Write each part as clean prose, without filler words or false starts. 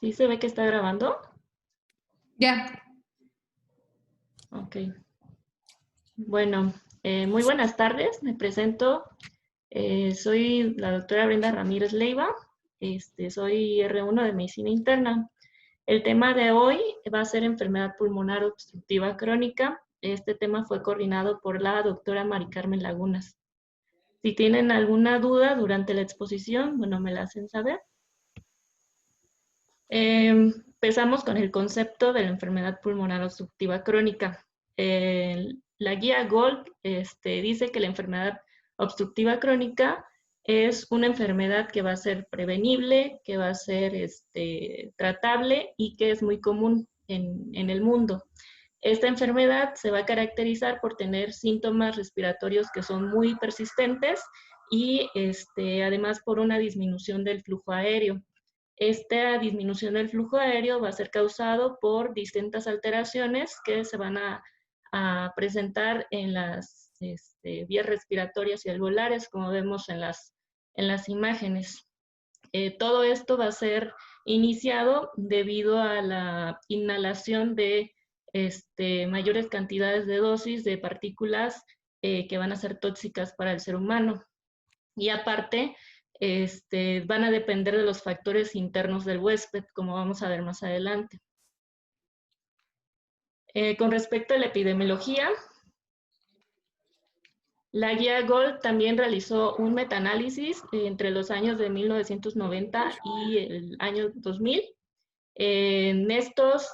¿Sí se ve que está grabando? Ya. Ok. Bueno, muy buenas tardes. Me presento. Soy la doctora Brenda Ramírez Leiva. Soy R1 de Medicina Interna. El tema de hoy va a ser enfermedad pulmonar obstructiva crónica. Este tema fue coordinado por la doctora Mari Carmen Lagunas. Si tienen alguna duda durante la exposición, bueno, me la hacen saber. Empezamos con el concepto de la enfermedad pulmonar obstructiva crónica. La guía GOLD dice que la enfermedad obstructiva crónica es una enfermedad que va a ser prevenible, que va a ser tratable y que es muy común en el mundo. Esta enfermedad se va a caracterizar por tener síntomas respiratorios que son muy persistentes y además por una disminución del flujo aéreo. Esta disminución del flujo aéreo va a ser causado por distintas alteraciones que se van a presentar en las vías respiratorias y alveolares, como vemos en las imágenes. Todo esto va a ser iniciado debido a la inhalación de mayores cantidades de dosis de partículas que van a ser tóxicas para el ser humano. Y aparte, van a depender de los factores internos del huésped, como vamos a ver más adelante. Con respecto a la epidemiología, la guía GOLD también realizó un metaanálisis entre los años de 1990 y el año 2000. En estos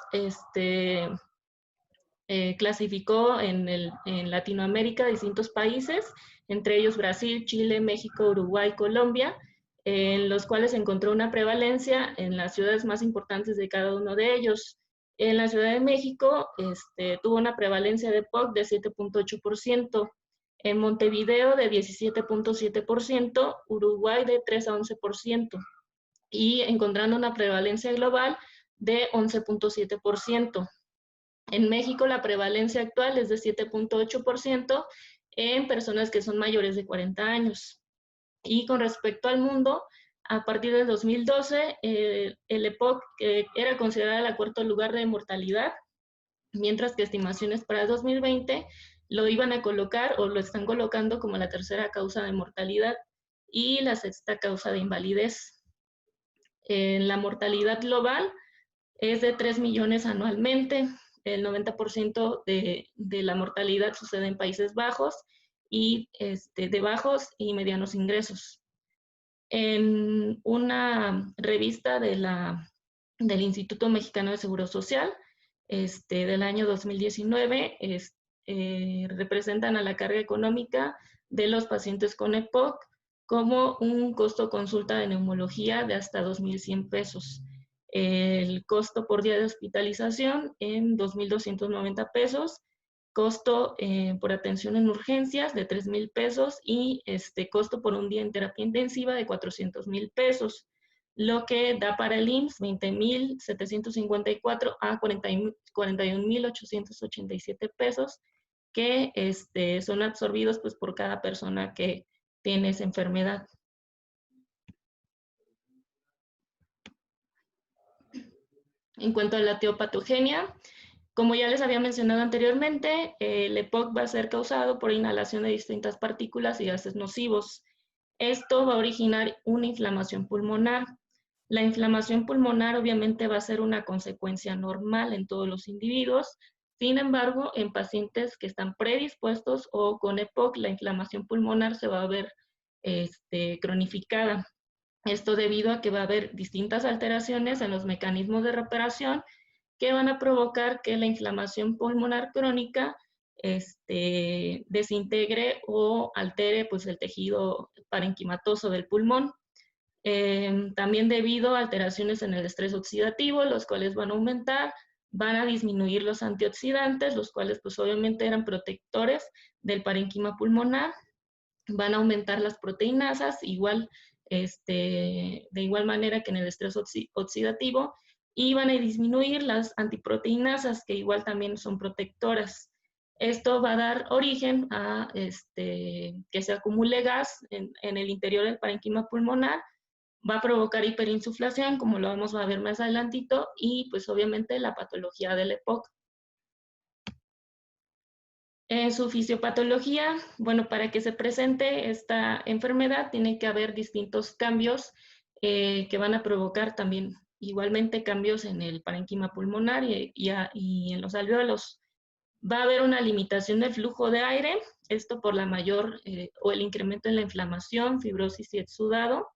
clasificó en Latinoamérica distintos países, entre ellos Brasil, Chile, México, Uruguay, Colombia, en los cuales encontró una prevalencia en las ciudades más importantes de cada uno de ellos. En la Ciudad de México tuvo una prevalencia de POC de 7.8%, en Montevideo de 17.7%, Uruguay de 3 a 11%, y encontrando una prevalencia global de 11.7%. En México la prevalencia actual es de 7.8% en personas que son mayores de 40 años. Y con respecto al mundo, a partir del 2012, el EPOC era considerada el cuarto lugar de mortalidad, mientras que estimaciones para el 2020 lo iban a colocar o lo están colocando como la tercera causa de mortalidad y la sexta causa de invalidez. En la mortalidad global es de 3 millones anualmente. El 90% de la mortalidad sucede en Países Bajos y de bajos y medianos ingresos. En una revista del Instituto Mexicano de Seguro Social del año 2019, representan a la carga económica de los pacientes con EPOC como un costo consulta de neumología de hasta 2,100 pesos. El costo por día de hospitalización en 2,290 pesos, costo por atención en urgencias de 3,000 pesos y costo por un día en terapia intensiva de 400,000 pesos, lo que da para el IMSS 20,754 a 41,887 pesos, que son absorbidos pues, por cada persona que tiene esa enfermedad. En cuanto a la teopatogenia, como ya les había mencionado anteriormente, el EPOC va a ser causado por inhalación de distintas partículas y gases nocivos. Esto va a originar una inflamación pulmonar. La inflamación pulmonar obviamente va a ser una consecuencia normal en todos los individuos. Sin embargo, en pacientes que están predispuestos o con EPOC, la inflamación pulmonar se va a ver cronificada. Esto debido a que va a haber distintas alteraciones en los mecanismos de reparación que van a provocar que la inflamación pulmonar crónica desintegre o altere pues, el tejido parenquimatoso del pulmón. También debido a alteraciones en el estrés oxidativo, los cuales van a aumentar, van a disminuir los antioxidantes, los cuales pues obviamente eran protectores del parenquima pulmonar, van a aumentar las proteinasas, de igual manera que en el estrés oxidativo, y van a disminuir las antiproteinasas, que igual también son protectoras. Esto va a dar origen a que se acumule gas en el interior del parenquima pulmonar, Va a provocar hiperinsuflación, como lo vamos a ver más adelantito, y pues obviamente la patología del EPOC. En su fisiopatología, bueno, para que se presente esta enfermedad tiene que haber distintos cambios que van a provocar también igualmente cambios en el parénquima pulmonar y en los alvéolos. Va a haber una limitación del flujo de aire, esto por la mayor o el incremento en la inflamación, fibrosis y exudado,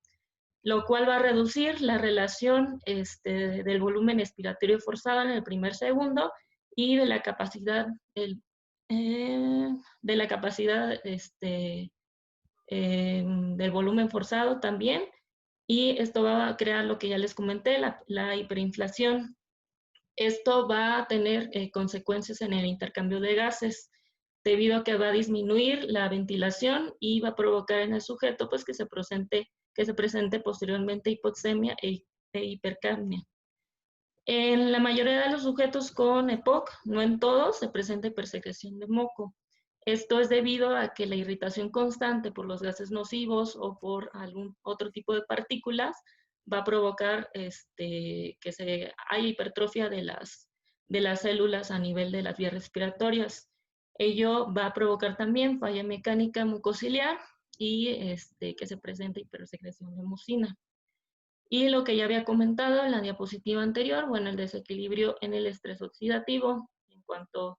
lo cual va a reducir la relación del volumen expiratorio forzado en el primer segundo y de la capacidad del volumen forzado también, y esto va a crear lo que ya les comenté, la hiperinflación. Esto va a tener consecuencias en el intercambio de gases, debido a que va a disminuir la ventilación y va a provocar en el sujeto pues, que se presente posteriormente hipoxemia e hipercapnia. En la mayoría de los sujetos con EPOC, no en todos, se presenta hipersecreción de moco. Esto es debido a que la irritación constante por los gases nocivos o por algún otro tipo de partículas va a provocar que haya hipertrofia de las células a nivel de las vías respiratorias. Ello va a provocar también falla mecánica mucociliar y que se presente hipersecreción de mucina. Y lo que ya había comentado en la diapositiva anterior, bueno, el desequilibrio en el estrés oxidativo en cuanto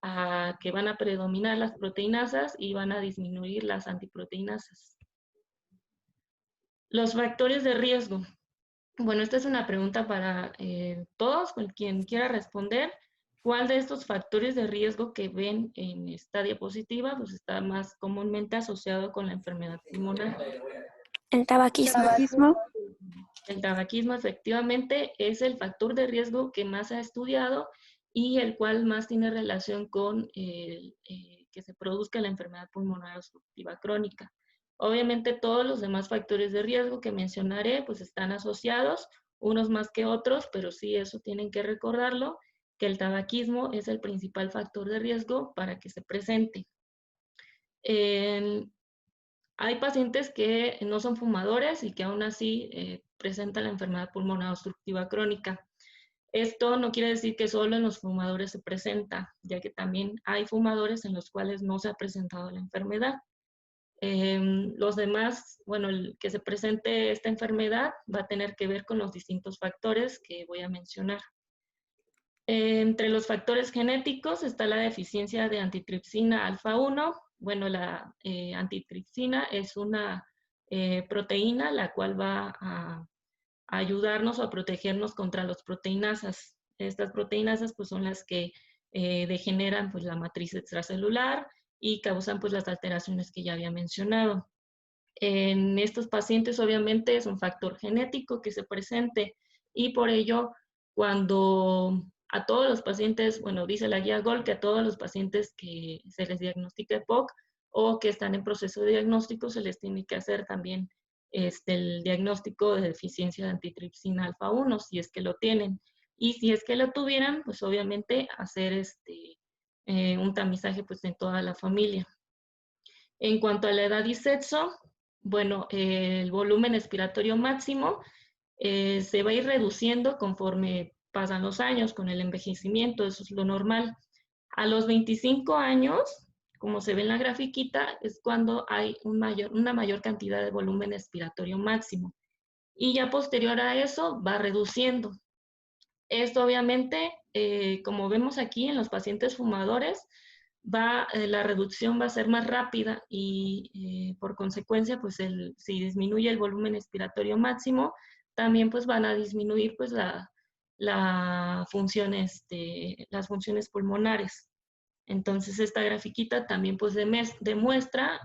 a que van a predominar las proteinasas y van a disminuir las antiproteinasas. Los factores de riesgo. Bueno, esta es una pregunta para todos, quien quiera responder. ¿Cuál de estos factores de riesgo que ven en esta diapositiva pues está más comúnmente asociado con la enfermedad pulmonar? El tabaquismo. El tabaquismo efectivamente es el factor de riesgo que más se ha estudiado y el cual más tiene relación con que se produzca la enfermedad pulmonar obstructiva crónica. Obviamente todos los demás factores de riesgo que mencionaré pues están asociados, unos más que otros, pero sí eso tienen que recordarlo, que el tabaquismo es el principal factor de riesgo para que se presente. Hay pacientes que no son fumadores y que aún así presentan la enfermedad pulmonar obstructiva crónica. Esto no quiere decir que solo en los fumadores se presenta, ya que también hay fumadores en los cuales no se ha presentado la enfermedad. Los demás, bueno, el que se presente esta enfermedad va a tener que ver con los distintos factores que voy a mencionar. Entre los factores genéticos está la deficiencia de antitripsina alfa 1. Bueno, la antitripsina es una proteína la cual va a ayudarnos o a protegernos contra las proteinasas. Estas proteinasas pues, son las que degeneran pues, la matriz extracelular y causan pues, las alteraciones que ya había mencionado. En estos pacientes obviamente es un factor genético que se presente y por ello cuando a todos los pacientes, bueno, dice la guía GOL que a todos los pacientes que se les diagnostica EPOC o que están en proceso de diagnóstico se les tiene que hacer también el diagnóstico de deficiencia de antitripsina alfa 1, si es que lo tienen. Y si es que lo tuvieran, pues obviamente hacer un tamizaje pues en toda la familia. En cuanto a la edad y sexo, bueno, el volumen expiratorio máximo se va a ir reduciendo conforme pasan los años con el envejecimiento, eso es lo normal. A los 25 años, como se ve en la grafiquita, es cuando hay una mayor cantidad de volumen expiratorio máximo. Y ya posterior a eso va reduciendo. Esto obviamente, como vemos aquí en los pacientes fumadores, la reducción va a ser más rápida y por consecuencia, pues si disminuye el volumen expiratorio máximo, también pues van a disminuir pues las funciones pulmonares. Entonces esta grafiquita también pues demuestra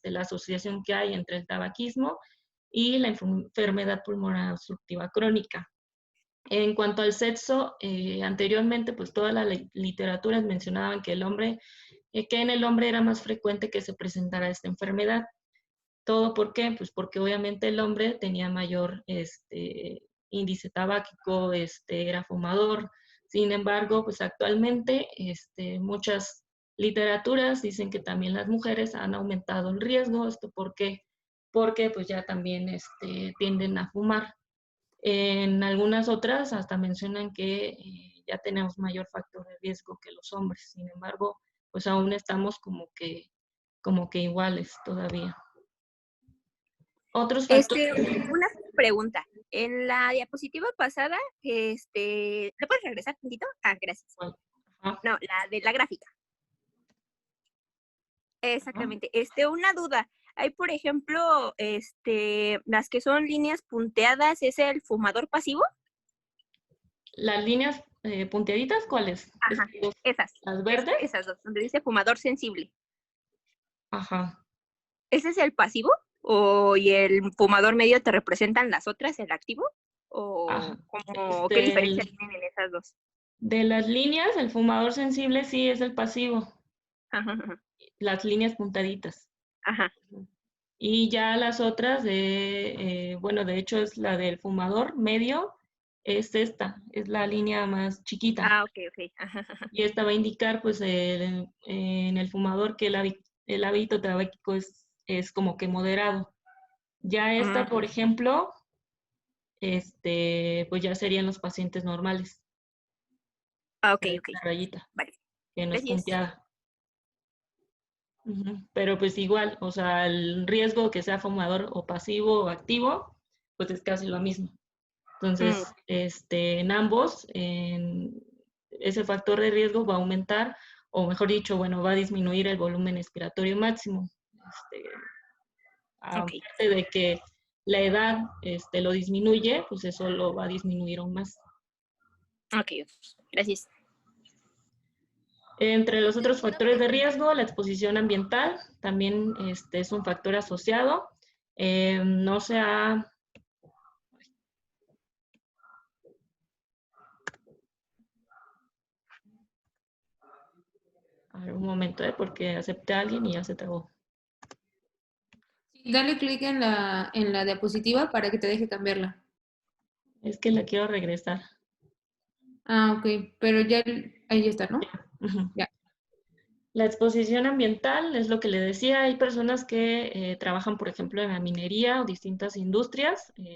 la asociación que hay entre el tabaquismo y la enfermedad pulmonar obstructiva crónica. En cuanto al sexo, anteriormente pues todas las literaturas mencionaban que en el hombre era más frecuente que se presentara esta enfermedad. ¿Todo por qué? Pues porque obviamente el hombre tenía mayor índice tabáquico, era fumador. Sin embargo, pues actualmente muchas literaturas dicen que también las mujeres han aumentado el riesgo. ¿Esto por qué? porque pues ya también tienden a fumar. En algunas otras hasta mencionan que ya tenemos mayor factor de riesgo que los hombres. Sin embargo, pues aún estamos como que iguales todavía. Otros factores. Una pregunta. En la diapositiva pasada, ¿le puedes regresar un poquito? Ah, gracias. Ajá. No, la de la gráfica. Exactamente. Una duda. Hay, por ejemplo, las que son líneas punteadas, ¿es el fumador pasivo? Las líneas punteaditas, ¿cuáles? Ajá, esas. ¿Las verdes? Esas dos, donde dice fumador sensible. Ajá. ¿Ese es el pasivo? ¿Y el fumador medio te representan las otras, el activo? ¿O qué diferencia tienen en esas dos? De las líneas, el fumador sensible sí es el pasivo. Ajá, ajá. Las líneas puntaditas. Ajá. Y ya las otras, bueno, de hecho es la del fumador medio, es esta, es la línea más chiquita. Ah, ok. Ajá, ajá. Y esta va a indicar, pues, en el fumador que el hábito tabáquico es como que moderado. Ya esta, por ejemplo, pues ya serían los pacientes normales. Ah, ok. La rayita, vale. que no es Gracias. punteada. Pero pues igual, o sea, el riesgo que sea fumador o pasivo o activo, pues es casi lo mismo. Entonces, en ambos, ese factor de riesgo va a aumentar, o mejor dicho, bueno, va a disminuir el volumen expiratorio máximo. Aparte de que la edad lo disminuye, pues eso lo va a disminuir aún más. Ok, gracias. Entre los otros factores de riesgo, la exposición ambiental también es un factor asociado. No se ha... A ver, un momento, porque acepté a alguien y ya se trabó. Dale clic en la diapositiva para que te deje cambiarla. Es que la quiero regresar. Ah, ok, pero ya ahí está, ¿no? Ya. La exposición ambiental es lo que le decía. Hay personas que trabajan, por ejemplo, en la minería o distintas industrias, en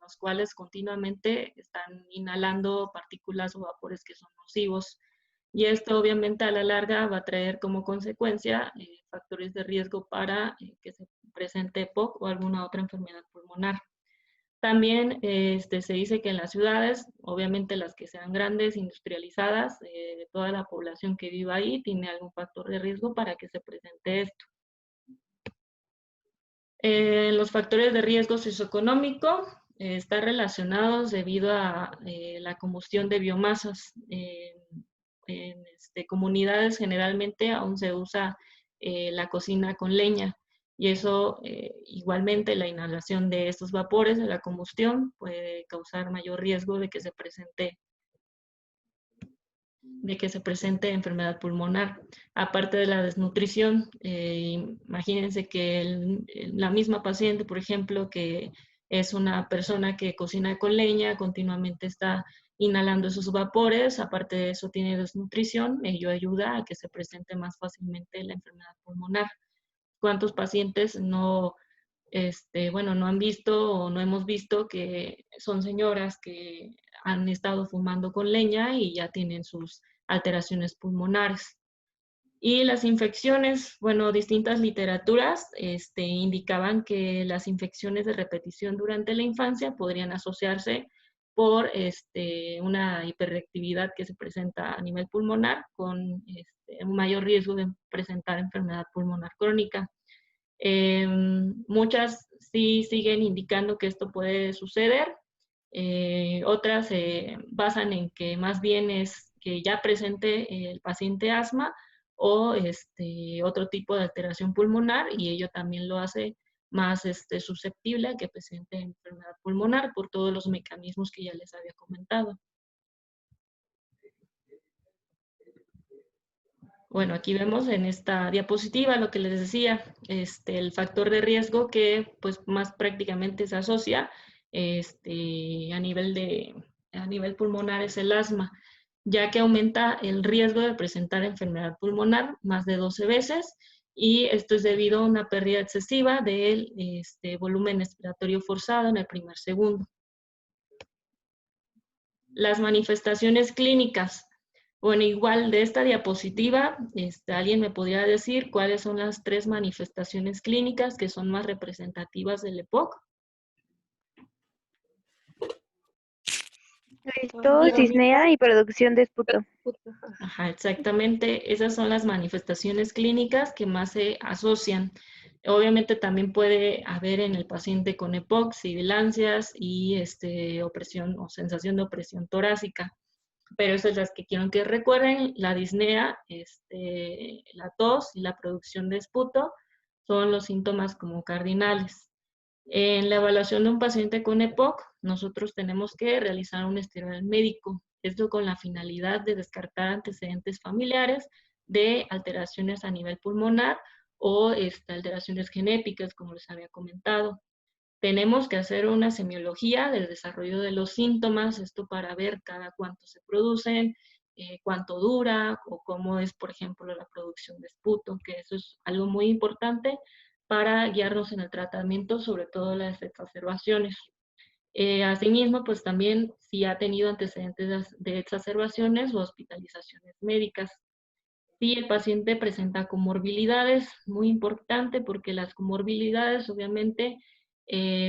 las cuales continuamente están inhalando partículas o vapores que son nocivos. Y esto obviamente a la larga va a traer como consecuencia factores de riesgo para que se presente EPOC o alguna otra enfermedad pulmonar. También se dice que en las ciudades, obviamente las que sean grandes, industrializadas, toda la población que viva ahí tiene algún factor de riesgo para que se presente esto. Los factores de riesgo socioeconómico están relacionados debido a la combustión de biomasas. En comunidades generalmente aún se usa la cocina con leña. Y eso, igualmente, la inhalación de estos vapores de la combustión puede causar mayor riesgo de que se presente enfermedad pulmonar. Aparte de la desnutrición, imagínense que la misma paciente, por ejemplo, que es una persona que cocina con leña, continuamente está inhalando esos vapores, aparte de eso tiene desnutrición, ello ayuda a que se presente más fácilmente la enfermedad pulmonar. ¿Cuántos pacientes no han visto o no hemos visto que son señoras que han estado fumando con leña y ya tienen sus alteraciones pulmonares? Y las infecciones, bueno, distintas literaturas indicaban que las infecciones de repetición durante la infancia podrían asociarse por una hiperreactividad que se presenta a nivel pulmonar con un mayor riesgo de presentar enfermedad pulmonar crónica. Muchas sí siguen indicando que esto puede suceder. Otras se basan en que más bien es que ya presente el paciente asma o otro tipo de alteración pulmonar, y ello también lo hace más susceptible a que presente enfermedad pulmonar por todos los mecanismos que ya les había comentado. Bueno, aquí vemos en esta diapositiva lo que les decía, el factor de riesgo que pues más prácticamente se asocia a nivel pulmonar es el asma, ya que aumenta el riesgo de presentar enfermedad pulmonar más de 12 veces y esto es debido a una pérdida excesiva del volumen expiratorio forzado en el primer segundo. Las manifestaciones clínicas. Bueno, igual de esta diapositiva, ¿alguien me podría decir cuáles son las 3 manifestaciones clínicas que son más representativas del EPOC? Tos, disnea y producción de esputo. Ajá, exactamente. Esas son las manifestaciones clínicas que más se asocian. Obviamente también puede haber en el paciente con EPOC sibilancias y opresión o sensación de opresión torácica. Pero esas las que quiero que recuerden: la disnea, la tos y la producción de esputo son los síntomas como cardinales. En la evaluación de un paciente con EPOC, nosotros tenemos que realizar un historial médico, esto con la finalidad de descartar antecedentes familiares de alteraciones a nivel pulmonar o alteraciones genéticas, como les había comentado. Tenemos que hacer una semiología del desarrollo de los síntomas, esto para ver cada cuánto se producen, cuánto dura o cómo es, por ejemplo, la producción de esputo, que eso es algo muy importante para guiarnos en el tratamiento, sobre todo las exacerbaciones. Asimismo, pues también si ha tenido antecedentes de exacerbaciones o hospitalizaciones médicas. Si el paciente presenta comorbilidades, muy importante porque las comorbilidades obviamente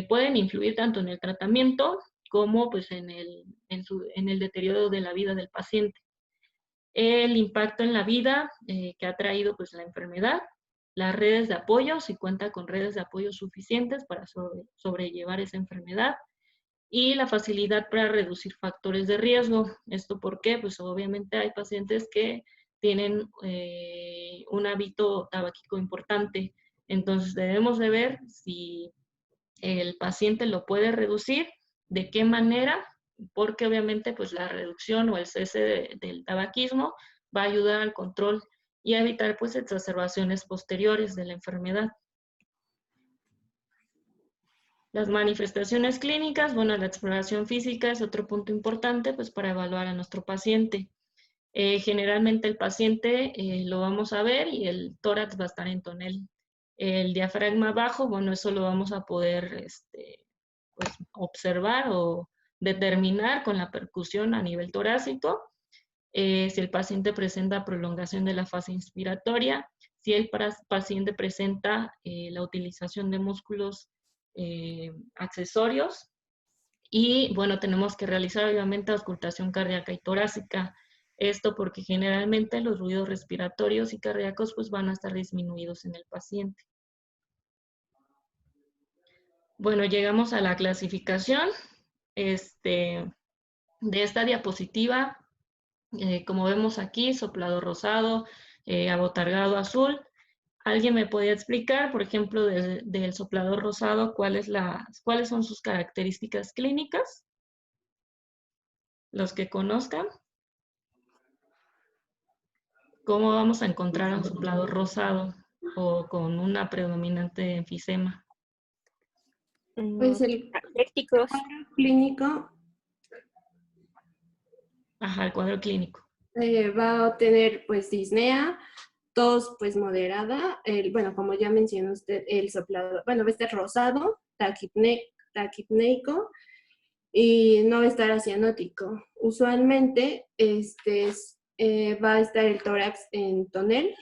pueden influir tanto en el tratamiento como pues en el deterioro de la vida del paciente. El impacto en la vida que ha traído pues la enfermedad, las redes de apoyo, si cuenta con redes de apoyo suficientes para sobrellevar esa enfermedad, y la facilidad para reducir factores de riesgo. ¿Esto por qué? Pues obviamente hay pacientes que tienen un hábito tabáquico importante, entonces debemos de ver si el paciente lo puede reducir, de qué manera, porque obviamente pues la reducción o el cese del tabaquismo va a ayudar al control y a evitar pues exacerbaciones posteriores de la enfermedad. Las manifestaciones clínicas, bueno, la exploración física es otro punto importante pues para evaluar a nuestro paciente. Generalmente el paciente lo vamos a ver y el tórax va a estar en tonel. El diafragma bajo, bueno, eso lo vamos a poder pues, observar o determinar con la percusión a nivel torácico. Si el paciente presenta prolongación de la fase inspiratoria, si el paciente presenta la utilización de músculos accesorios, y bueno, tenemos que realizar obviamente auscultación cardíaca y torácica. Esto porque generalmente los ruidos respiratorios y cardíacos pues van a estar disminuidos en el paciente. Bueno, llegamos a la clasificación de esta diapositiva. Como vemos aquí, soplado rosado, abotargado azul. ¿Alguien me podría explicar, por ejemplo, del soplador rosado, cuáles son sus características clínicas? Los que conozcan. ¿Cómo vamos a encontrar un soplador rosado o con una predominante enfisema? Pues el Eclécticos. cuadro clínico Ajá, el cuadro clínico. va a tener pues disnea, tos pues moderada, bueno, como ya mencionó usted, el soplador, bueno, va a estar rosado, taquipneico y no va a estar cianótico. Usualmente va a estar el tórax en tonel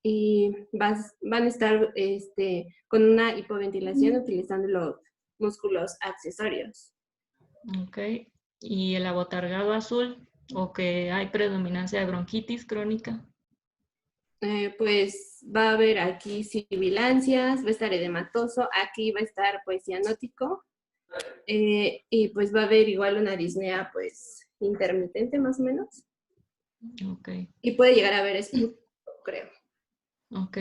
y van a estar con una hipoventilación utilizando los músculos accesorios. Ok. ¿Y el abotargado azul? ¿O que hay predominancia de bronquitis crónica? Pues va a haber aquí sibilancias, va a estar edematoso, aquí va a estar pues cianótico y pues va a haber igual una disnea pues intermitente más o menos. Ok. Y puede llegar a haber esputo, creo. Ok.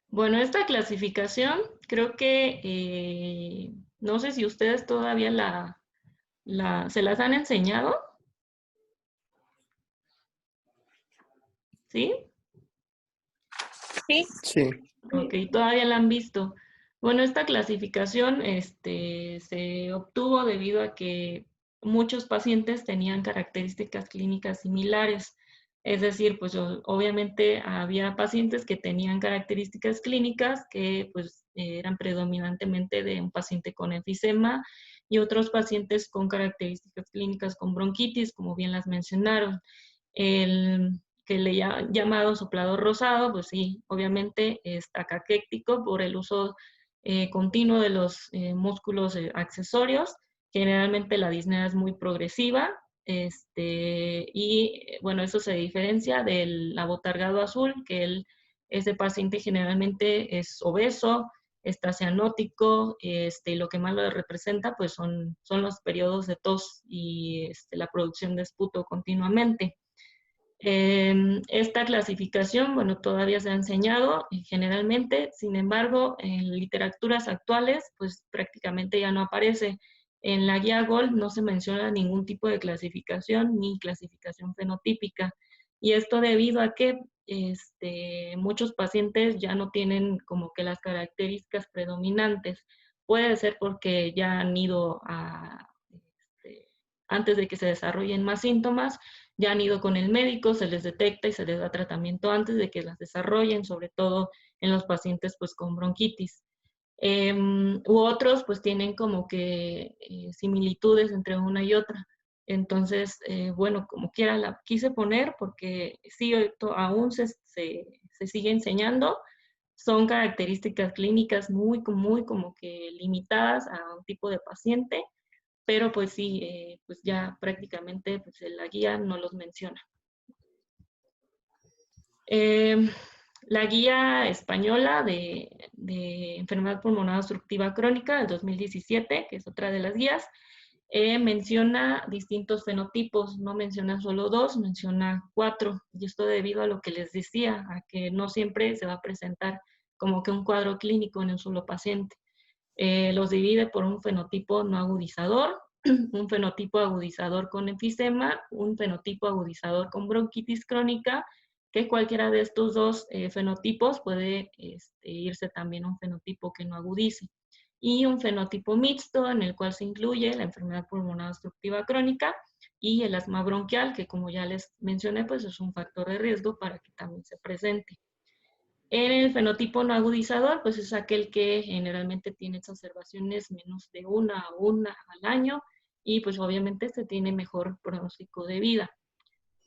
Bueno, esta clasificación creo que no sé si ustedes todavía se las han enseñado. ¿Sí? Sí. Sí. Ok, todavía la han visto. Bueno, esta clasificación se obtuvo debido a que muchos pacientes tenían características clínicas similares. Es decir, pues obviamente había pacientes que tenían características clínicas que pues eran predominantemente de un paciente con enfisema y otros pacientes con características clínicas con bronquitis, como bien las mencionaron. El que le llamado soplador rosado, pues sí, obviamente está caquéctico por el uso continuo de los músculos accesorios. Generalmente la disnea es muy progresiva, y bueno, eso se diferencia del abotargado azul, que ese paciente generalmente es obeso, está cianótico, y lo que más lo representa pues son los periodos de tos y la producción de esputo continuamente. Esta clasificación, bueno, todavía se ha enseñado generalmente, sin embargo, en literaturas actuales, pues prácticamente ya no aparece. En la guía GOLD no se menciona ningún tipo de clasificación ni clasificación fenotípica. Y esto debido a que muchos pacientes ya no tienen como que las características predominantes. Puede ser porque ya han ido antes de que se desarrollen más síntomas, ya han ido con el médico, se les detecta y se les da tratamiento antes de que las desarrollen, sobre todo en los pacientes pues con bronquitis. U otros pues tienen como que similitudes entre una y otra. Entonces, bueno, como quiera la quise poner porque sí, aún se sigue enseñando. Son características clínicas muy como que limitadas a un tipo de paciente, pero pues sí, pues ya prácticamente pues la guía no los menciona. La guía española de enfermedad pulmonar obstructiva crónica del 2017, que es otra de las guías, menciona distintos fenotipos, no menciona solo 2, menciona 4, y esto debido a lo que les decía, a que no siempre se va a presentar como que un cuadro clínico en un solo paciente. Los divide por un fenotipo no agudizador, un fenotipo agudizador con enfisema, un fenotipo agudizador con bronquitis crónica, que cualquiera de estos dos fenotipos puede irse también a un fenotipo que no agudice. Y un fenotipo mixto en el cual se incluye la enfermedad pulmonar obstructiva crónica y el asma bronquial, que como ya les mencioné, pues es un factor de riesgo para que también se presente. En el fenotipo no agudizador, pues es aquel que generalmente tiene exacerbaciones menos de una al año y pues obviamente se tiene mejor pronóstico de vida.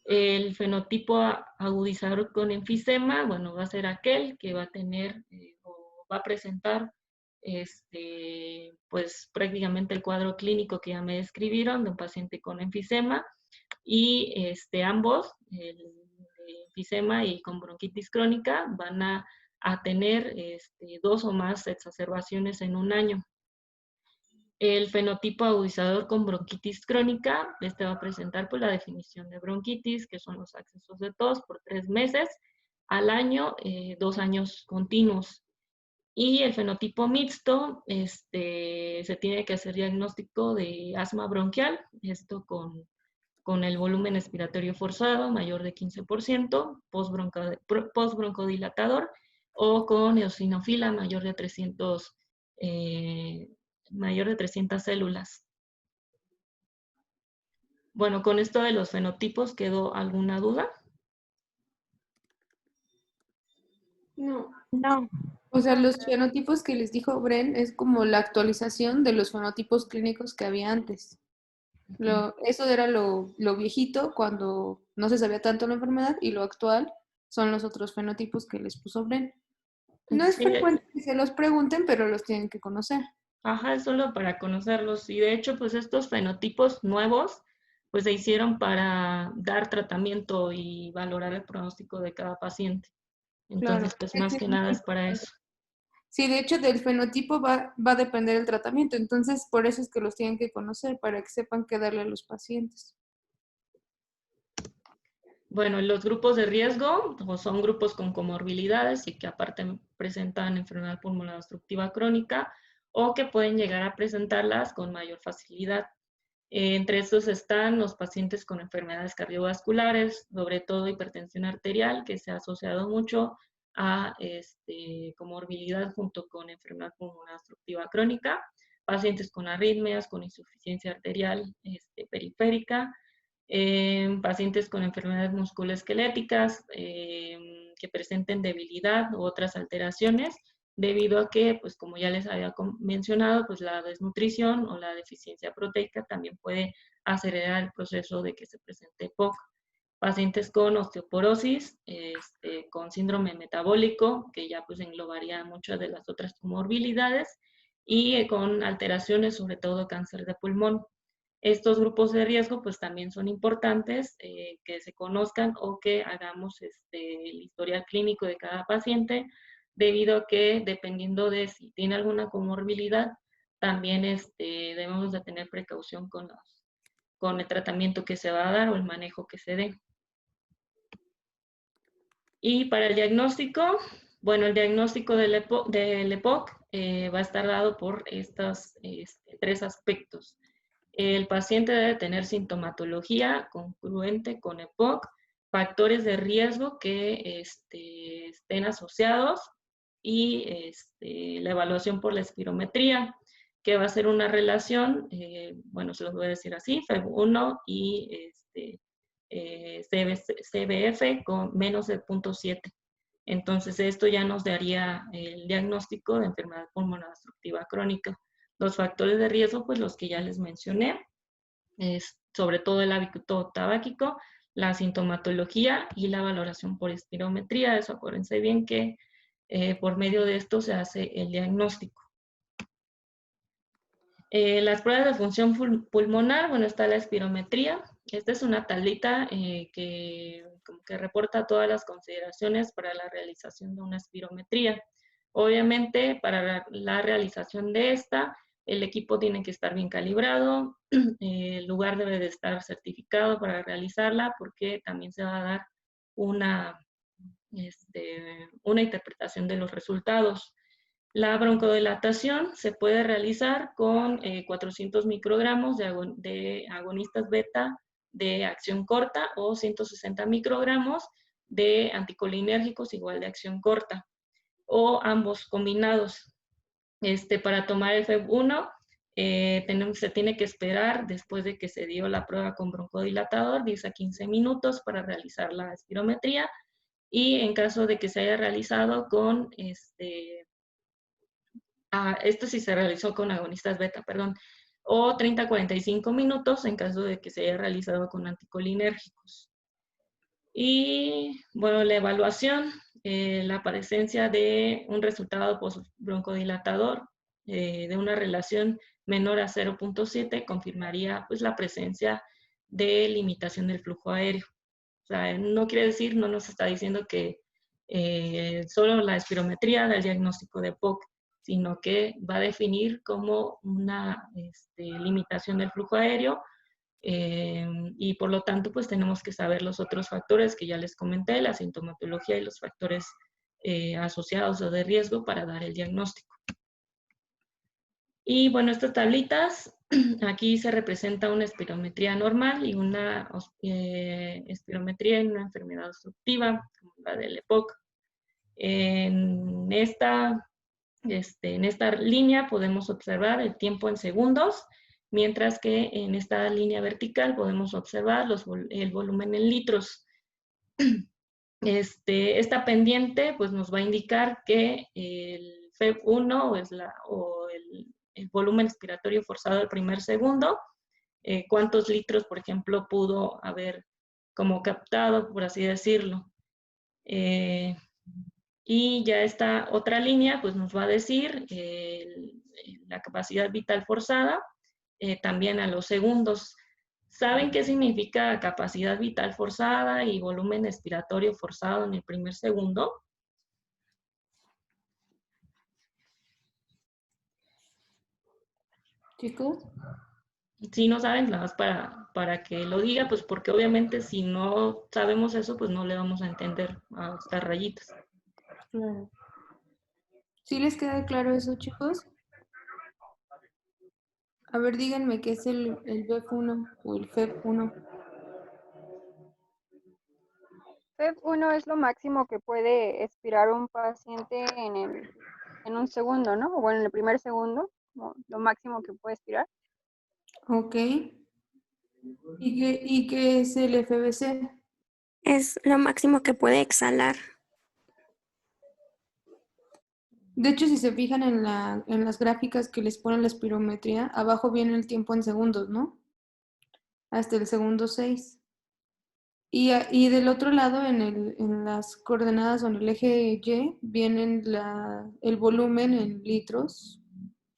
El fenotipo agudizador con enfisema, bueno, va a ser aquel que va a tener o va a presentar pues prácticamente el cuadro clínico que ya me describieron de un paciente con enfisema y ambos, el enfisema y con bronquitis crónica, van a tener 2 o más exacerbaciones en un año. El fenotipo agudizador con bronquitis crónica, va a presentar pues la definición de bronquitis, que son los accesos de tos por 3 meses al año, 2 años continuos. Y el fenotipo mixto, se tiene que hacer diagnóstico de asma bronquial, esto con el volumen expiratorio forzado mayor de 15%, postbroncodilatador, o con eosinofila mayor de 300 células. Bueno, con esto de los fenotipos, ¿quedó alguna duda? No. No. O sea, los fenotipos que les dijo Bren es como la actualización de los fenotipos clínicos que había antes. Eso era lo viejito cuando no se sabía tanto la enfermedad y lo actual son los otros fenotipos que les puso Bren. No es Sí, frecuente que se los pregunten, pero los tienen que conocer. ajá, es solo para conocerlos. Y de hecho, pues estos fenotipos nuevos, pues se hicieron para dar tratamiento y valorar el pronóstico de cada paciente. Entonces, Claro. pues más que nada es para eso. Sí, de hecho, del fenotipo va a depender el tratamiento. Entonces, por eso es que los tienen que conocer, para que sepan qué darle a los pacientes. Bueno, los grupos de riesgo son grupos con comorbilidades y que aparte presentan enfermedad pulmonar obstructiva crónica o que pueden llegar a presentarlas con mayor facilidad. Entre estos están los pacientes con enfermedades cardiovasculares, sobre todo hipertensión arterial, que se ha asociado mucho a comorbilidad junto con enfermedad pulmonar obstructiva crónica, pacientes con arritmias, con insuficiencia arterial periférica, pacientes con enfermedades musculoesqueléticas que presenten debilidad u otras alteraciones, debido a que, pues como ya les había mencionado, pues la desnutrición o la deficiencia proteica también puede acelerar el proceso de que se presente POC. Pacientes con osteoporosis, con síndrome metabólico, que ya pues englobaría muchas de las otras comorbilidades, y con alteraciones, sobre todo cáncer de pulmón. Estos grupos de riesgo pues también son importantes que se conozcan o que hagamos el historial clínico de cada paciente, debido a que dependiendo de si tiene alguna comorbilidad, también debemos de tener precaución con el tratamiento que se va a dar o el manejo que se dé. Y para el diagnóstico, bueno, el diagnóstico del EPOC va a estar dado por estos 3 aspectos. El paciente debe tener sintomatología congruente con EPOC, factores de riesgo que estén asociados y la evaluación por la espirometría, que va a ser una relación, bueno, se los voy a decir así, FEV1 y CBF con menos de 0.7. Entonces, esto ya nos daría el diagnóstico de enfermedad pulmonar obstructiva crónica. Los factores de riesgo, pues los que ya les mencioné, sobre todo el hábito tabáquico, la sintomatología y la valoración por espirometría. Eso acuérdense bien que por medio de esto se hace el diagnóstico. Las pruebas de función pulmonar, bueno, está la espirometría. Esta es una tablita que reporta todas las consideraciones para la realización de una espirometría. Obviamente, para la realización de esta, el equipo tiene que estar bien calibrado, el lugar debe de estar certificado para realizarla, porque también se va a dar una interpretación de los resultados. La broncodilatación se puede realizar con 400 microgramos de agonistas beta de acción corta o 160 microgramos de anticolinérgicos igual de acción corta, o ambos combinados. Para tomar el FEV1 se tiene que esperar después de que se dio la prueba con broncodilatador 10 a 15 minutos para realizar la espirometría, y en caso de que se haya realizado con esto sí se realizó con agonistas beta, perdón, o 30 a 45 minutos en caso de que se haya realizado con anticolinérgicos. Y bueno, la evaluación, la presencia de un resultado broncodilatador de una relación menor a 0.7 confirmaría pues la presencia de limitación del flujo aéreo. O sea, no quiere decir, no nos está diciendo que solo la espirometría da el diagnóstico de POC, sino que va a definir como una limitación del flujo aéreo, y por lo tanto pues tenemos que saber los otros factores que ya les comenté, la sintomatología y los factores asociados o de riesgo para dar el diagnóstico. Y bueno, estas tablitas, aquí se representa una espirometría normal y una espirometría en una enfermedad obstructiva, como la del EPOC. En esta línea podemos observar el tiempo en segundos, mientras que en esta línea vertical podemos observar el volumen en litros. Esta pendiente pues nos va a indicar que el FEV1 o el volumen expiratorio forzado del primer segundo, cuántos litros, por ejemplo, pudo haber como captado, por así decirlo. Y ya esta otra línea pues nos va a decir la capacidad vital forzada, también a los segundos. ¿Saben qué significa capacidad vital forzada y volumen expiratorio forzado en el primer segundo? Chicos, Si no saben, nada más para que lo diga, pues porque obviamente si no sabemos eso, pues no le vamos a entender a estas rayitas. claro. ¿Sí les queda claro eso, chicos? A ver, díganme qué es el BEF1 o el FEV1. FEV1 es lo máximo que puede expirar un paciente en un segundo, ¿no? O en el primer segundo, lo máximo que puede expirar. Ok. ¿Y qué es el FBC? Es lo máximo que puede exhalar. De hecho, si se fijan en las gráficas que les ponen la espirometría, abajo viene el tiempo en segundos, ¿no? Hasta el segundo 6. Y del otro lado, en las coordenadas o en el eje Y, vienen el volumen en litros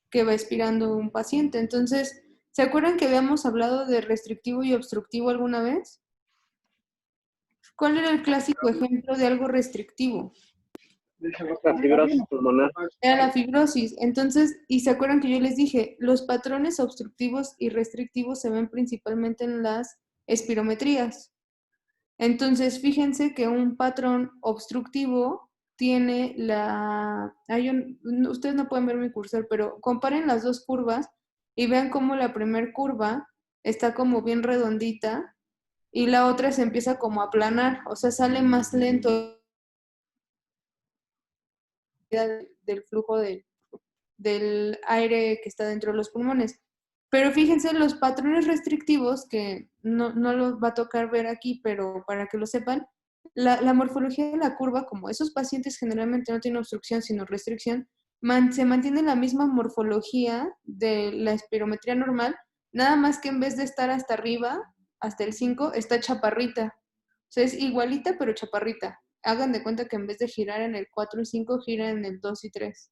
que va expirando un paciente. Entonces, ¿se acuerdan que habíamos hablado de restrictivo y obstructivo alguna vez? ¿Cuál era el clásico ejemplo de algo restrictivo? La fibrosis pulmonar. Era la fibrosis. Entonces, y se acuerdan que yo les dije, los patrones obstructivos y restrictivos se ven principalmente en las espirometrías. Entonces, fíjense que un patrón obstructivo tiene ustedes no pueden ver mi cursor, pero comparen las dos curvas y vean cómo la primera curva está como bien redondita y la otra se empieza como a aplanar, o sea, sale más lento del flujo del aire que está dentro de los pulmones. Pero fíjense, los patrones restrictivos, que no los va a tocar ver aquí, pero para que lo sepan, la morfología de la curva, como esos pacientes generalmente no tienen obstrucción, sino restricción, se mantiene la misma morfología de la espirometría normal, nada más que en vez de estar hasta arriba, hasta el 5, está chaparrita. O sea, es igualita, pero chaparrita. Hagan de cuenta que en vez de girar en el 4 y 5, gira en el 2 y 3.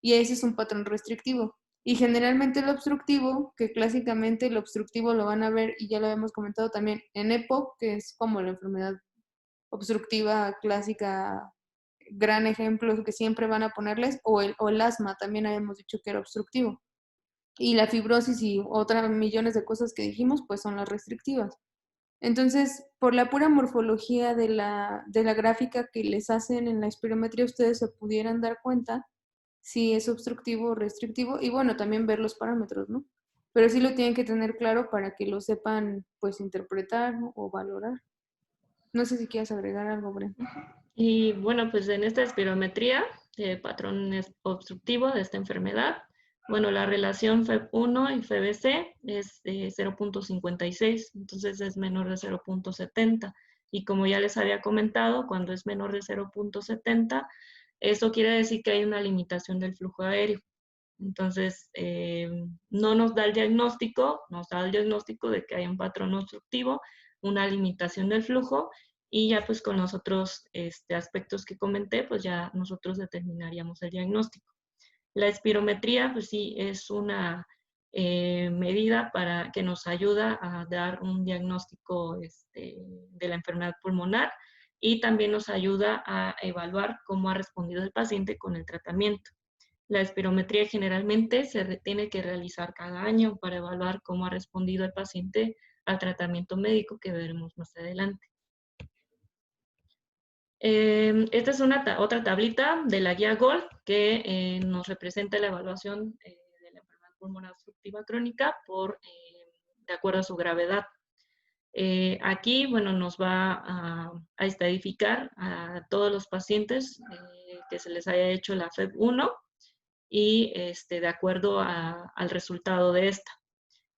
Y ese es un patrón restrictivo. Y generalmente el obstructivo, que clásicamente el obstructivo lo van a ver, y ya lo habíamos comentado también, en EPOC, que es como la enfermedad obstructiva clásica, gran ejemplo que siempre van a ponerles, o el asma, también habíamos dicho que era obstructivo. Y la fibrosis y otras millones de cosas que dijimos, pues son las restrictivas. Entonces, por la pura morfología de la gráfica que les hacen en la espirometría, ustedes se pudieran dar cuenta si es obstructivo o restrictivo, y bueno, también ver los parámetros, ¿no? Pero sí lo tienen que tener claro para que lo sepan, pues, interpretar, ¿no? O valorar. No sé si quieres agregar algo, Bren. Y bueno, pues en esta espirometría, patrón obstructivo de esta enfermedad, bueno, la relación FEB1 y FEBC es 0.56, entonces es menor de 0.70. Y como ya les había comentado, cuando es menor de 0.70, eso quiere decir que hay una limitación del flujo aéreo. Entonces, no nos da el diagnóstico, nos da el diagnóstico de que hay un patrón obstructivo, una limitación del flujo, y ya pues con los otros aspectos que comenté, pues ya nosotros determinaríamos el diagnóstico. La espirometría, pues sí, es una medida para que nos ayuda a dar un diagnóstico de la enfermedad pulmonar y también nos ayuda a evaluar cómo ha respondido el paciente con el tratamiento. La espirometría generalmente se tiene que realizar cada año para evaluar cómo ha respondido el paciente al tratamiento médico que veremos más adelante. Esta es otra tablita de la guía GOLD que nos representa la evaluación de la enfermedad pulmonar obstructiva crónica de acuerdo a su gravedad. Aquí, bueno, nos va a estadificar a todos los pacientes que se les haya hecho la FEB1 y de acuerdo al resultado de esta.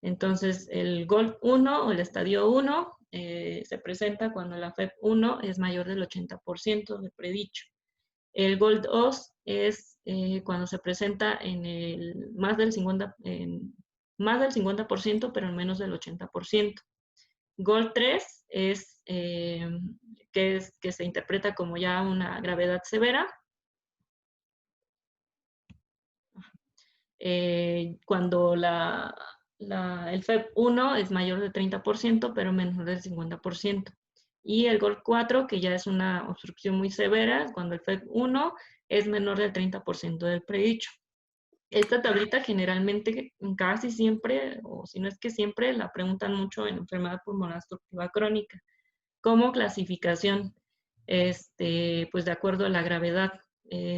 Entonces, el GOLD 1 o el estadio 1 se presenta cuando la FEB1 es mayor del 80% del predicho. El GOLD 2 es cuando se presenta en más del 50%, pero en menos del 80%. GOLD 3 es que se interpreta como ya una gravedad severa. Cuando el FEB1 es mayor del 30%, pero menor del 50%. Y el GOLD 4, que ya es una obstrucción muy severa, cuando el FEB1 es menor del 30% del predicho. Esta tablita generalmente, casi siempre, o si no es que siempre, la preguntan mucho en enfermedad pulmonar obstructiva crónica. Como clasificación, pues de acuerdo a la gravedad.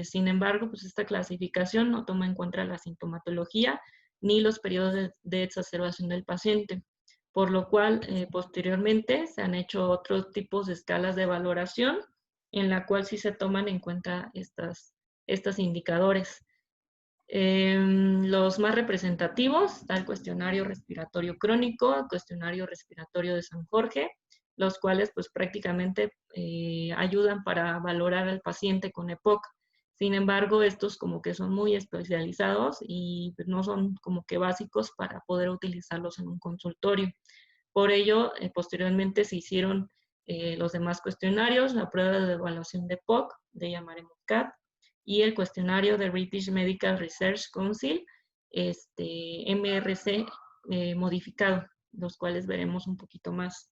Sin embargo, pues esta clasificación no toma en cuenta la sintomatología ni los periodos de exacerbación del paciente, por lo cual posteriormente se han hecho otros tipos de escalas de valoración en la cual sí se toman en cuenta estos indicadores. Los más representativos, está el cuestionario respiratorio crónico, el cuestionario respiratorio de San Jorge, los cuales pues prácticamente ayudan para valorar al paciente con EPOC. Sin embargo, estos como que son muy especializados y pues, no son como que básicos para poder utilizarlos en un consultorio. Por ello, posteriormente se hicieron los demás cuestionarios, la prueba de evaluación de EPOC, de llamaremos CAT, y el cuestionario de British Medical Research Council, MRC modificado, los cuales veremos un poquito más.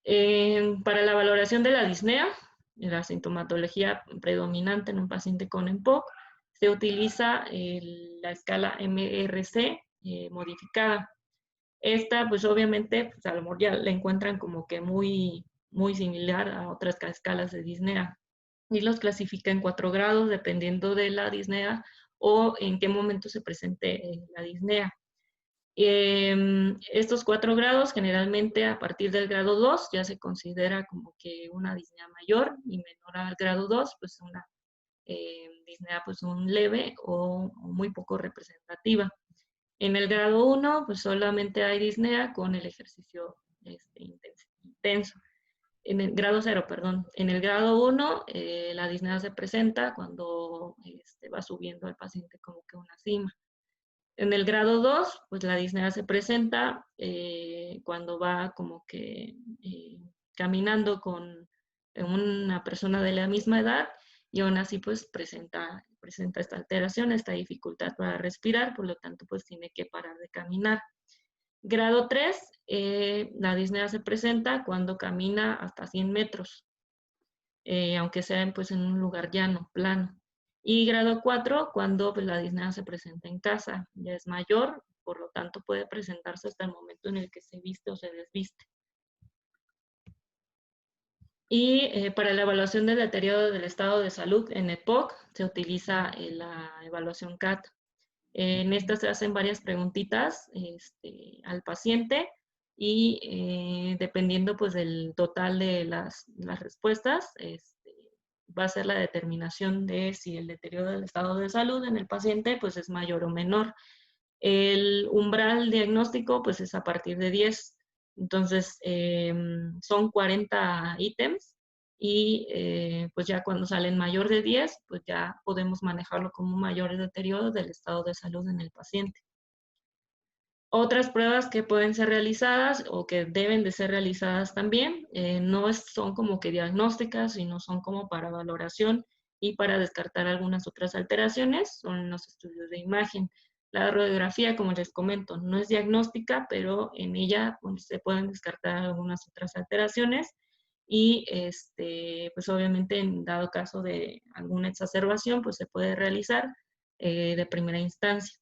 Para la valoración de la disnea, la sintomatología predominante en un paciente con EPOC, se utiliza la escala MRC modificada. Esta, pues obviamente, pues, a lo mejor ya la encuentran como que muy similar a otras escalas de disnea. Y los clasifica en 4 grados, dependiendo de la disnea o en qué momento se presente la disnea. Estos 4 grados, generalmente a partir del grado 2, ya se considera como que una disnea mayor, y menor al grado 2, pues una disnea pues un leve o muy poco representativa. En el grado 1, pues solamente hay disnea con el ejercicio intenso. En el grado 0, perdón. En el grado 1, la disnea se presenta cuando va subiendo el paciente como que una cima. En el grado 2, pues la disnea se presenta cuando va como que caminando con una persona de la misma edad, y aún así pues presenta esta alteración, esta dificultad para respirar, por lo tanto pues tiene que parar de caminar. Grado 3, la disnea se presenta cuando camina hasta 100 metros, aunque sea pues en un lugar llano, plano. Y grado 4, cuando pues, la disnea se presenta en casa, ya es mayor, por lo tanto puede presentarse hasta el momento en el que se viste o se desviste. Y para la evaluación del deterioro del estado de salud en EPOC se utiliza la evaluación CAT. En esta se hacen varias preguntitas al paciente y dependiendo pues del total de las respuestas, va a ser la determinación de si el deterioro del estado de salud en el paciente pues es mayor o menor. El umbral diagnóstico pues es a partir de 10. Entonces, son 40 ítems y pues ya cuando salen mayor de 10, pues ya podemos manejarlo como mayor deterioro del estado de salud en el paciente. Otras pruebas que pueden ser realizadas o que deben de ser realizadas también, no son como que diagnósticas, sino son como para valoración y para descartar algunas otras alteraciones, son los estudios de imagen. La radiografía, como les comento, no es diagnóstica, pero en ella pues, se pueden descartar algunas otras alteraciones y pues obviamente en dado caso de alguna exacerbación, pues se puede realizar de primera instancia.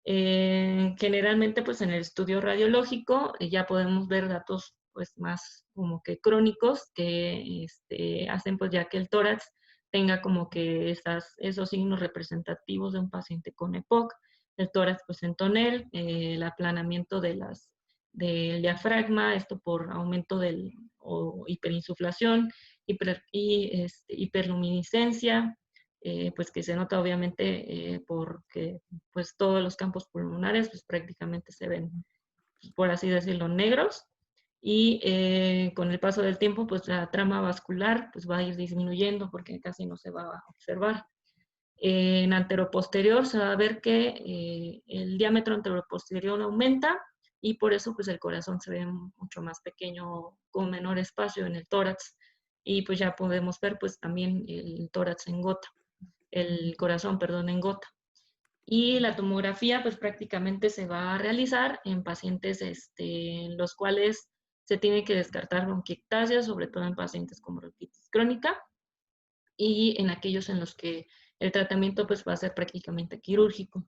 Generalmente pues en el estudio radiológico ya podemos ver datos pues más como que crónicos que hacen pues ya que el tórax tenga como que esos signos representativos de un paciente con EPOC. El tórax pues en tonel, el aplanamiento del diafragma, esto por aumento o hiperinsuflación, hiperluminiscencia, pues que se nota obviamente porque pues todos los campos pulmonares pues prácticamente se ven, pues, por así decirlo, negros, y con el paso del tiempo pues la trama vascular pues va a ir disminuyendo porque casi no se va a observar. En anteroposterior se va a ver que el diámetro anteroposterior aumenta y por eso pues el corazón se ve mucho más pequeño, con menor espacio en el tórax, y pues ya podemos ver pues también el tórax en gota. El corazón, perdón, en gota. Y la tomografía, pues prácticamente se va a realizar en pacientes en los cuales se tiene que descartar bronquiectasia, sobre todo en pacientes con bronquitis crónica, y en aquellos en los que el tratamiento pues va a ser prácticamente quirúrgico.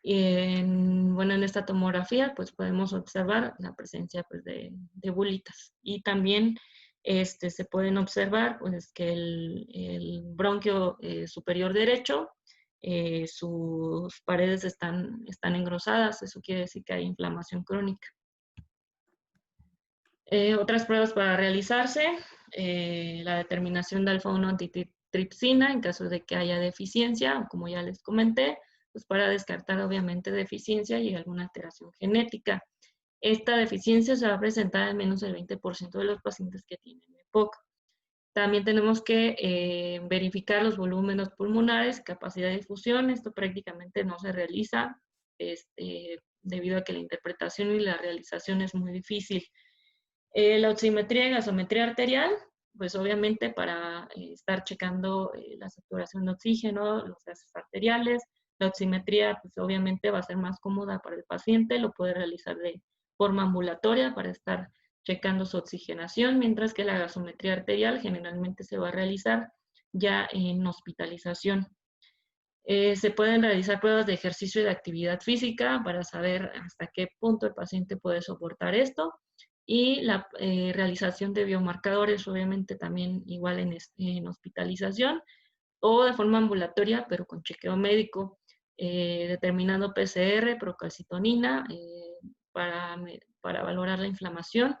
Bueno, en esta tomografía pues podemos observar la presencia pues de bolitas, y también se pueden observar pues que el bronquio superior derecho, sus paredes están engrosadas, eso quiere decir que hay inflamación crónica. Otras pruebas para realizarse, la determinación de alfa-1 tripsina en caso de que haya deficiencia, como ya les comenté, pues para descartar obviamente deficiencia y alguna alteración genética. Esta deficiencia se va a presentar en menos del 20% de los pacientes que tienen EPOC. También tenemos que verificar los volúmenes pulmonares, capacidad de difusión. Esto prácticamente no se realiza debido a que la interpretación y la realización es muy difícil. La oximetría y gasometría arterial, pues obviamente para estar checando la saturación de oxígeno, los gases arteriales. La oximetría, pues obviamente va a ser más cómoda para el paciente, lo puede realizar de forma ambulatoria para estar checando su oxigenación, mientras que la gasometría arterial generalmente se va a realizar ya en hospitalización. Se pueden realizar pruebas de ejercicio y de actividad física para saber hasta qué punto el paciente puede soportar esto. Y la realización de biomarcadores, obviamente también igual en hospitalización o de forma ambulatoria, pero con chequeo médico, determinando PCR, procalcitonina, para valorar la inflamación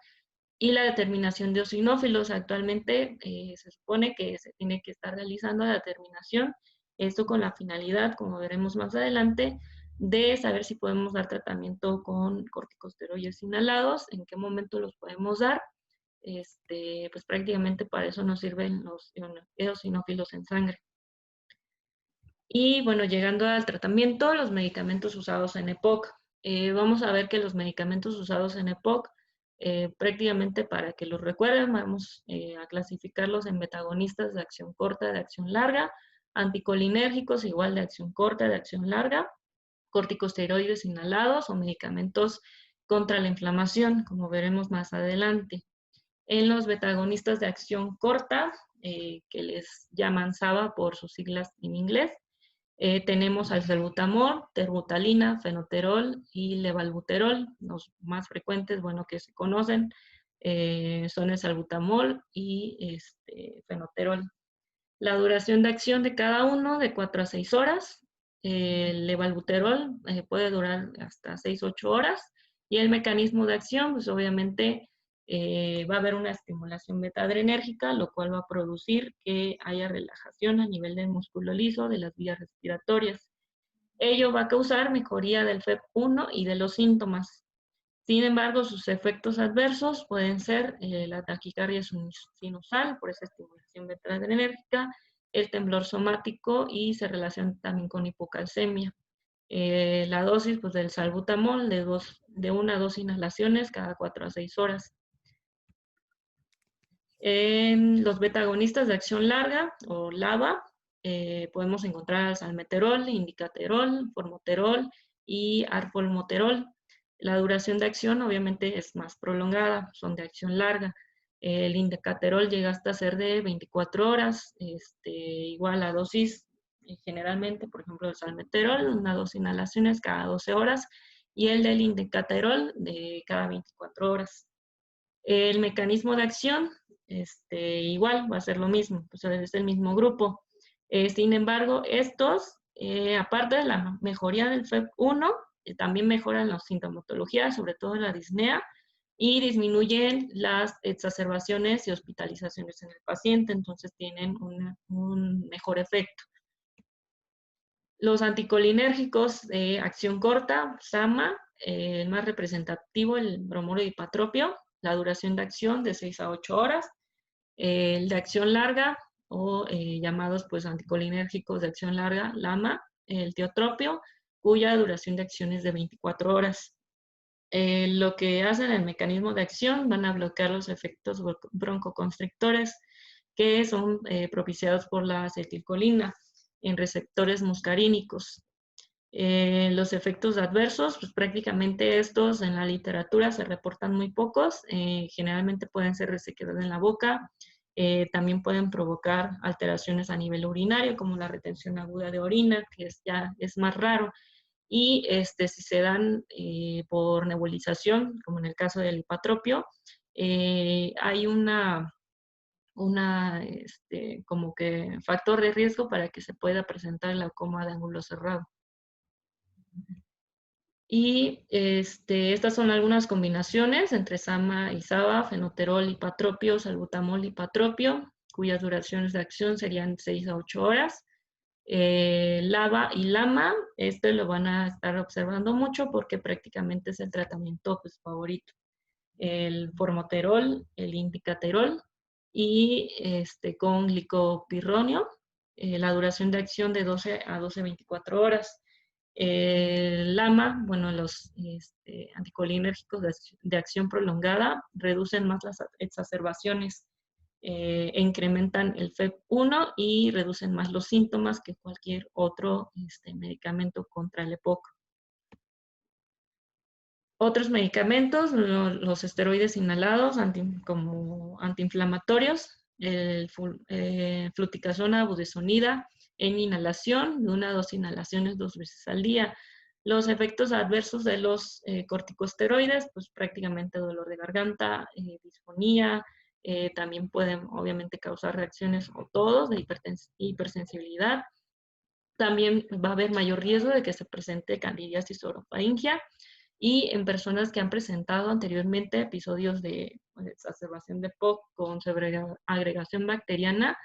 y la determinación de eosinófilos. Actualmente se supone que se tiene que estar realizando la determinación, esto con la finalidad, como veremos más adelante, de saber si podemos dar tratamiento con corticosteroides inhalados, en qué momento los podemos dar. Pues prácticamente para eso nos sirven los eosinófilos en sangre. Y bueno, llegando al tratamiento, los medicamentos usados en EPOC. Vamos a ver que los medicamentos usados en EPOC, prácticamente para que los recuerden, vamos a clasificarlos en betagonistas de acción corta, de acción larga, anticolinérgicos igual de acción corta, de acción larga, corticosteroides inhalados o medicamentos contra la inflamación, como veremos más adelante. En los betagonistas de acción corta, que les llaman SABA por sus siglas en inglés, tenemos al salbutamol, terbutalina, fenoterol y levalbuterol. Los más frecuentes, bueno, que se conocen, son el salbutamol y fenoterol. La duración de acción de cada uno de 4 a 6 horas. El levalbuterol puede durar hasta 6 a 8 horas. Y el mecanismo de acción, pues obviamente va a haber una estimulación beta-adrenérgica, lo cual va a producir que haya relajación a nivel del músculo liso, de las vías respiratorias. Ello va a causar mejoría del FEV1 y de los síntomas. Sin embargo, sus efectos adversos pueden ser la taquicardia sinusal por esa estimulación beta-adrenérgica, el temblor somático y se relaciona también con hipocalcemia. La dosis pues, del salbutamol de 1 a 2 inhalaciones cada 4 a 6 horas. En los betagonistas de acción larga o LABA podemos encontrar salmeterol, indicaterol, formoterol y arformoterol. La duración de acción obviamente es más prolongada, son de acción larga. El indicaterol llega hasta ser de 24 horas, igual a dosis generalmente, por ejemplo, el salmeterol, 1 a 2 inhalaciones cada 12 horas y el del indicaterol de cada 24 horas. El mecanismo de acción, igual va a ser lo mismo, pues es el mismo grupo. Sin embargo, estos, aparte de la mejoría del FEV1, también mejoran la sintomatología, sobre todo la disnea, y disminuyen las exacerbaciones y hospitalizaciones en el paciente, entonces tienen un mejor efecto. Los anticolinérgicos de acción corta, SAMA, el más representativo, el bromuro dipatropio, la duración de acción de 6 a 8 horas. El de acción larga, o llamados pues anticolinérgicos de acción larga, LAMA, el tiotropio, cuya duración de acción es de 24 horas. Lo que hacen el mecanismo de acción van a bloquear los efectos broncoconstrictores que son propiciados por la acetilcolina en receptores muscarínicos. Los efectos adversos, pues prácticamente estos en la literatura se reportan muy pocos, generalmente pueden ser resequedad en la boca, también pueden provocar alteraciones a nivel urinario como la retención aguda de orina, que ya es más raro, y si se dan por nebulización, como en el caso del hipatropio, hay como que factor de riesgo para que se pueda presentar el glaucoma de ángulo cerrado. Y estas son algunas combinaciones entre SAMA y SABA, fenoterol, hipatropio, salbutamol, hipatropio. cuyas duraciones de acción serían 6 a 8 horas. LABA y LAMA, este lo van a estar observando mucho porque prácticamente es el tratamiento pues, favorito. El formoterol, el indicaterol y con glicopirronio, la duración de acción de 12 a 12-24 horas. LAMA, bueno, los anticolinérgicos de acción prolongada reducen más las exacerbaciones e incrementan el FEV1 y reducen más los síntomas que cualquier otro medicamento contra el EPOC. Otros medicamentos, los esteroides inhalados como antiinflamatorios, fluticasona, budesonida, en inhalación, de 1 a 2 inhalaciones 2 veces al día. Los efectos adversos de los corticosteroides, pues prácticamente dolor de garganta, disfonía, también pueden obviamente causar reacciones o todos de hipersensibilidad. También va a haber mayor riesgo de que se presente candidiasis orofaringia y en personas que han presentado anteriormente episodios de exacerbación de POC con sobreagregación bacteriana,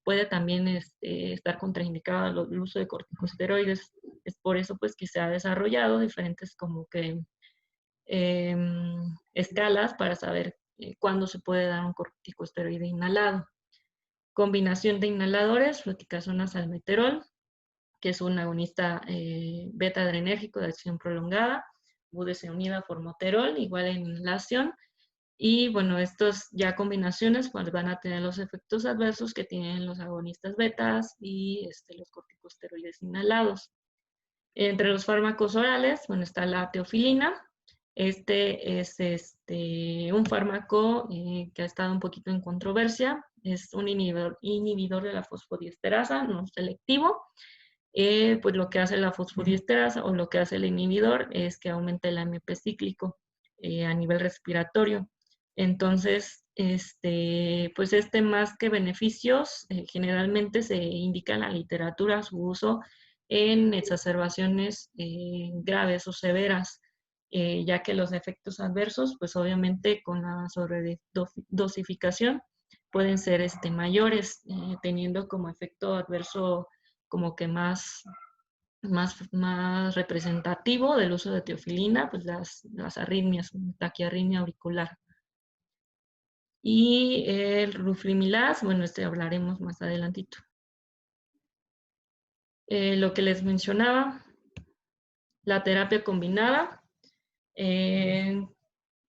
puede también estar contraindicado el uso de corticosteroides. Es por eso pues que se ha desarrollado diferentes como que escalas para saber cuándo se puede dar un corticosteroide inhalado. Combinación de inhaladores, fluticasona salmeterol, que es un agonista beta-adrenérgico de acción prolongada, budesonida, formoterol, igual en inhalación. Y bueno, estas ya combinaciones pues, van a tener los efectos adversos que tienen los agonistas betas y los corticosteroides inhalados. Entre los fármacos orales, bueno, está la teofilina. Este es un fármaco que ha estado un poquito en controversia. Es un inhibidor de la fosfodiesterasa, no selectivo. Pues lo que hace la fosfodiesterasa o lo que hace el inhibidor es que aumenta el AMP cíclico a nivel respiratorio. Entonces, pues más que beneficios, generalmente se indica en la literatura su uso en exacerbaciones graves o severas, ya que los efectos adversos, pues obviamente con la sobredosificación pueden ser mayores, teniendo como efecto adverso como que más representativo del uso de teofilina, pues las arritmias, taquiarritmia auricular. Y el ruflimilaz, bueno, hablaremos más adelantito. Lo que les mencionaba, la terapia combinada.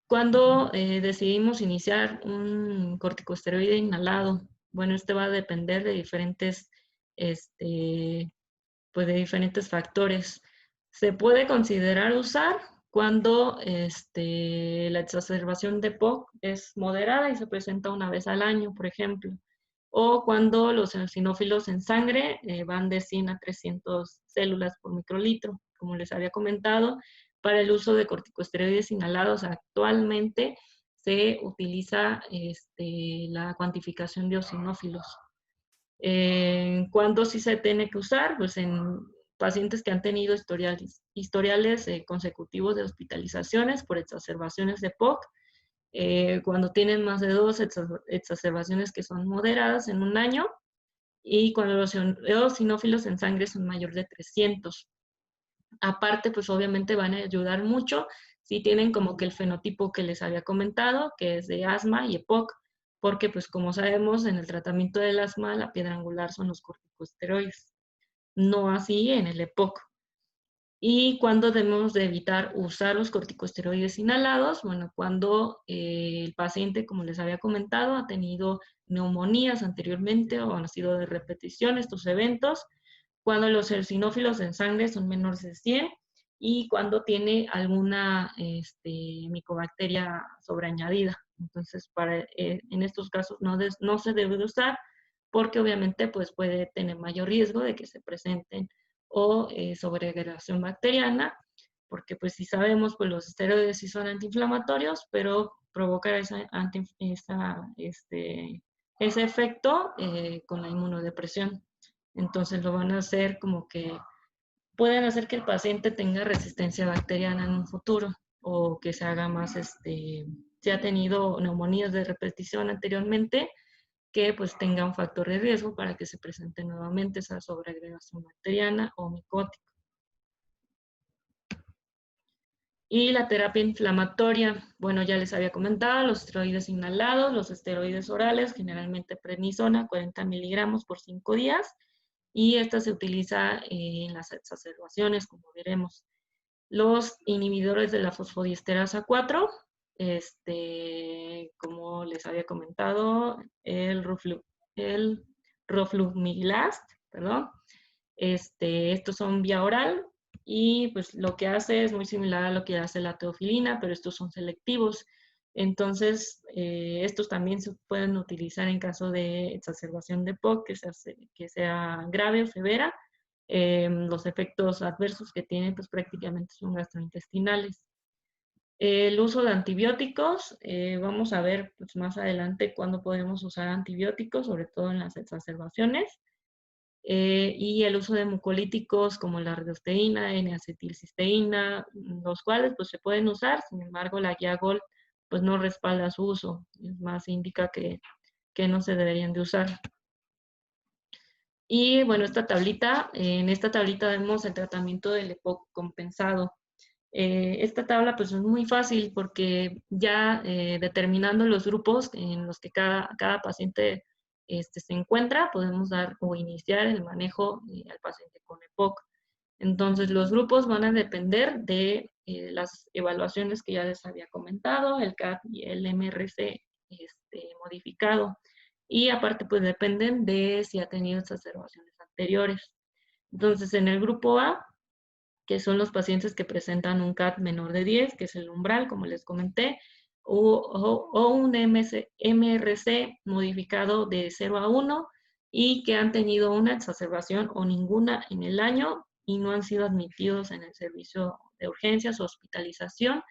Cuando decidimos iniciar un corticosteroide inhalado, bueno, va a depender de diferentes pues de diferentes factores. Se puede considerar usar cuando la exacerbación de POC es moderada y se presenta una vez al año, por ejemplo, o cuando los eosinófilos en sangre van de 100 a 300 células por microlitro. Como les había comentado, para el uso de corticosteroides inhalados actualmente se utiliza la cuantificación de eosinófilos. ¿Cuándo sí se tiene que usar? Pues en pacientes que han tenido historiales consecutivos de hospitalizaciones por exacerbaciones de POC, cuando tienen más de 2 exacerbaciones que son moderadas en un año, y cuando los eosinófilos en sangre son mayor de 300. Aparte, pues obviamente van a ayudar mucho si tienen como que el fenotipo que les había comentado, que es de asma y EPOC, porque pues como sabemos en el tratamiento del asma la piedra angular son los corticosteroides, no así en el EPOC. ¿Y cuándo debemos de evitar usar los corticosteroides inhalados? Bueno, cuando el paciente, como les había comentado, ha tenido neumonías anteriormente o han sido de repetición estos eventos, cuando los eosinófilos en sangre son menores de 100 y cuando tiene alguna micobacteria sobreañadida. Entonces, en estos casos no se debe de usar porque obviamente pues, puede tener mayor riesgo de que se presenten o sobreagregación bacteriana, porque pues si sabemos, pues los esteroides sí son antiinflamatorios, pero provoca ese efecto con la inmunodepresión. Entonces lo van a hacer como que pueden hacer que el paciente tenga resistencia bacteriana en un futuro o que se haga más, si ha tenido neumonías de repetición anteriormente, que pues tenga un factor de riesgo para que se presente nuevamente esa sobreagregación bacteriana o micótica. Y la terapia inflamatoria, bueno, ya les había comentado, los esteroides inhalados, los esteroides orales, generalmente prednisona, 40 miligramos por 5 días, y esta se utiliza en las exacerbaciones, como veremos. Los inhibidores de la fosfodiesterasa 4, como les había comentado, el roflumilast, perdón, estos son vía oral, y pues lo que hace es muy similar a lo que hace la teofilina, pero estos son selectivos. Entonces, estos también se pueden utilizar en caso de exacerbación de POC, que sea grave o severa. Los efectos adversos que tienen pues prácticamente son gastrointestinales. El uso de antibióticos, vamos a ver pues, más adelante cuándo podemos usar antibióticos, sobre todo en las exacerbaciones. Y el uso de mucolíticos como la ardosteína, N-acetilcisteína, los cuales pues se pueden usar, sin embargo la guía GOLD pues no respalda su uso, es más indica que no se deberían de usar. Y bueno, en esta tablita vemos el tratamiento del EPOC compensado. Esta tabla pues es muy fácil porque ya determinando los grupos en los que cada paciente se encuentra, podemos dar o iniciar el manejo al paciente con EPOC. Entonces los grupos van a depender de las evaluaciones que ya les había comentado, el CAT y el MRC modificado. Y aparte pues dependen de si ha tenido exacerbaciones anteriores. Entonces en el grupo A, que son los pacientes que presentan un CAT menor de 10, que es el umbral, como les comenté, o un MRC modificado de 0 a 1 y que han tenido una exacerbación o ninguna en el año y no han sido admitidos en el servicio de urgencias o hospitalización.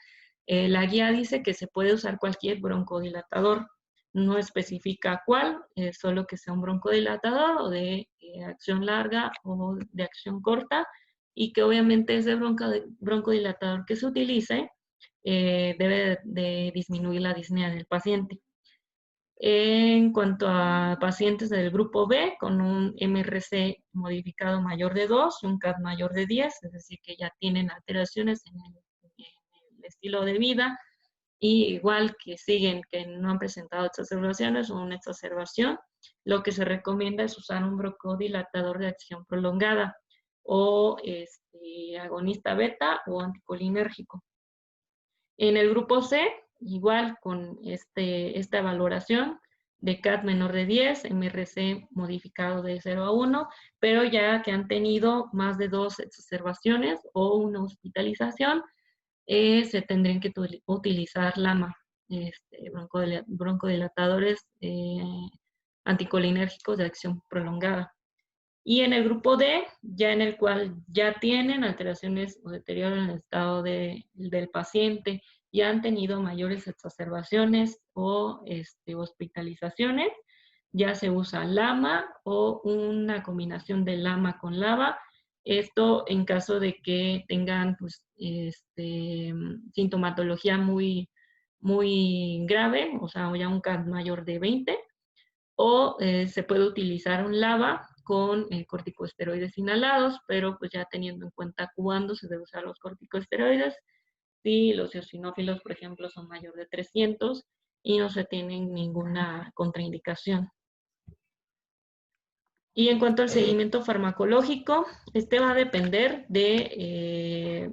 La guía dice que se puede usar cualquier broncodilatador, no especifica cuál, solo que sea un broncodilatador o de acción larga o de acción corta, y que obviamente ese broncodilatador que se utilice debe de disminuir la disnea del paciente. En cuanto a pacientes del grupo B con un MRC modificado mayor de 2 y un CAT mayor de 10, es decir, que ya tienen alteraciones en el estilo de vida, y igual que siguen, que no han presentado exacerbaciones o una exacerbación, lo que se recomienda es usar un broncodilatador de acción prolongada o agonista beta o anticolinérgico. En el grupo C, igual con esta valoración de CAT menor de 10, MRC modificado de 0 a 1, pero ya que han tenido más de 2 exacerbaciones o una hospitalización, se tendrían que utilizar LAMA, broncodilatadores anticolinérgicos de acción prolongada. Y en el grupo D, ya en el cual ya tienen alteraciones o deterioro en el estado del paciente, ya han tenido mayores exacerbaciones o hospitalizaciones, ya se usa LAMA o una combinación de LAMA con LABA. Esto en caso de que tengan pues, sintomatología muy, muy grave, o sea, ya un CAT mayor de 20, o se puede utilizar un LABA con corticosteroides inhalados, pero pues ya teniendo en cuenta cuándo se debe usar los corticosteroides, si los eosinófilos, por ejemplo, son mayor de 300 y no se tienen ninguna contraindicación. Y en cuanto al seguimiento farmacológico, va a depender de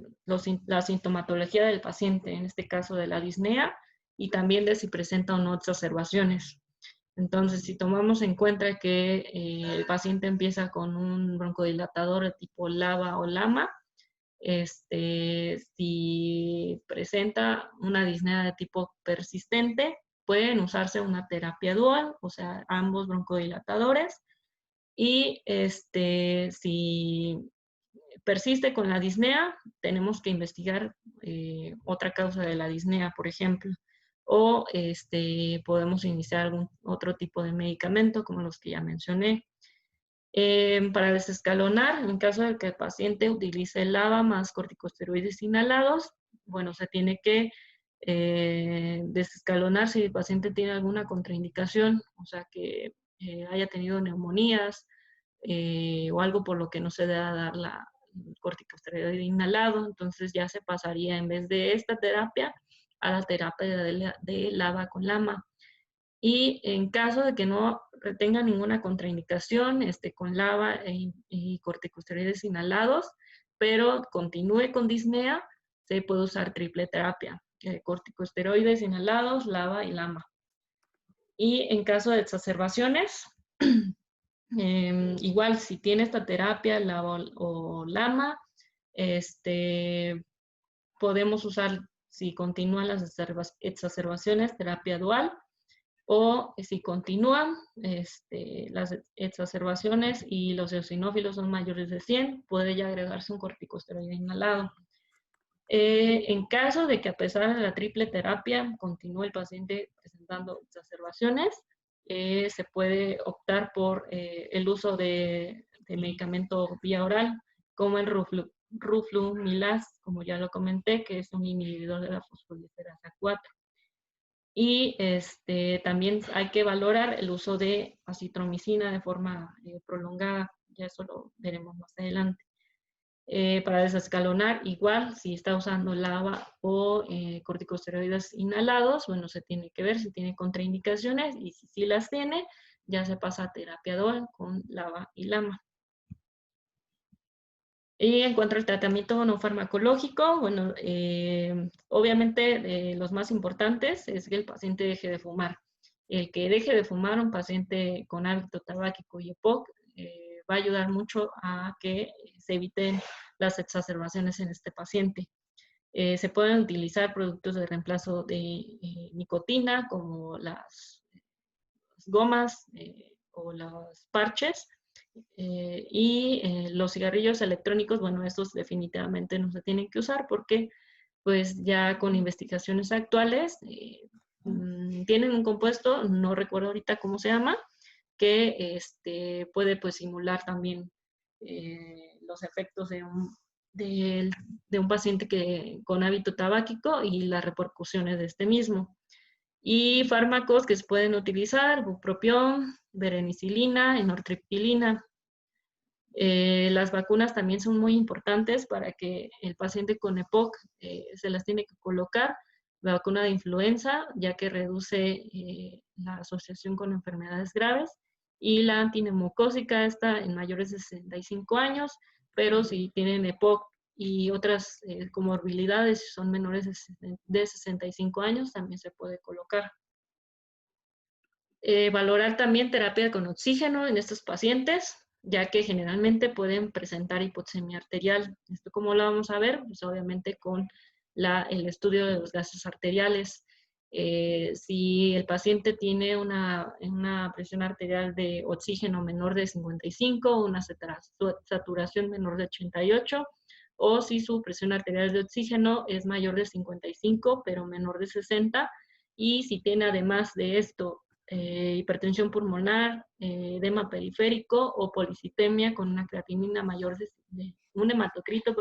la sintomatología del paciente, en este caso de la disnea, y también de si presenta o no exacerbaciones. Entonces, si tomamos en cuenta que el paciente empieza con un broncodilatador de tipo LABA o LAMA, si presenta una disnea de tipo persistente, pueden usarse una terapia dual, o sea, ambos broncodilatadores. Y si persiste con la disnea, tenemos que investigar otra causa de la disnea, por ejemplo. O podemos iniciar algún otro tipo de medicamento, como los que ya mencioné. Para desescalonar, en caso de que el paciente utilice LABA más corticosteroides inhalados, bueno, se tiene que desescalonar si el paciente tiene alguna contraindicación, o sea, que haya tenido neumonías o algo por lo que no se deba dar el corticosteroide inhalado. Entonces ya se pasaría en vez de esta terapia a la terapia de LABA con LAMA. Y en caso de que no tenga ninguna contraindicación con LABA y corticosteroides inhalados, pero continúe con disnea, se puede usar triple terapia, corticosteroides inhalados, LABA y LAMA. Y en caso de exacerbaciones, igual si tiene esta terapia, LABA o LAMA, podemos usar, si continúan las exacerbaciones, terapia dual, o si continúan las exacerbaciones y los eosinófilos son mayores de 100, puede ya agregarse un corticosteroide inhalado. En caso de que a pesar de la triple terapia continúe el paciente presentando exacerbaciones, se puede optar por el uso de medicamento vía oral, como el ruflumilas, como ya lo comenté, que es un inhibidor de la fosfoliesterasa 4. Y también hay que valorar el uso de acitromicina de forma prolongada, ya eso lo veremos más adelante. Para desescalonar, igual, si está usando LABA o corticosteroides inhalados, bueno, se tiene que ver si tiene contraindicaciones, y si sí las tiene, ya se pasa a terapia dual con LABA y LAMA. Y en cuanto al tratamiento no farmacológico, bueno, obviamente los más importantes es que el paciente deje de fumar. El que deje de fumar, un paciente con hábito tabáquico y EPOC, va a ayudar mucho a que se eviten las exacerbaciones en este paciente. Se pueden utilizar productos de reemplazo de nicotina, como las gomas o los parches, y los cigarrillos electrónicos, bueno, estos definitivamente no se tienen que usar porque pues ya con investigaciones actuales tienen un compuesto, no recuerdo ahorita cómo se llama, que puede pues simular también los efectos de un paciente con hábito tabáquico y las repercusiones de este mismo. Y fármacos que se pueden utilizar: bupropión, varenicilina, nortriptilina. Las vacunas también son muy importantes para que el paciente con EPOC se las tiene que colocar. La vacuna de influenza, ya que reduce la asociación con enfermedades graves, y la antineumocócica, esta en mayores de 65 años, pero si tienen EPOC y otras comorbilidades, si son menores de 65 años, también se puede colocar. Valorar también terapia con oxígeno en estos pacientes, ya que generalmente pueden presentar hipoxemia arterial. ¿Esto cómo lo vamos a ver? Pues obviamente con el estudio de los gases arteriales. Si el paciente tiene una presión arterial de oxígeno menor de 55, una saturación menor de 88, o si su presión arterial de oxígeno es mayor de 55, pero menor de 60, y si tiene además de esto hipertensión pulmonar, edema periférico o policitemia con una creatinina mayor un hematocrito,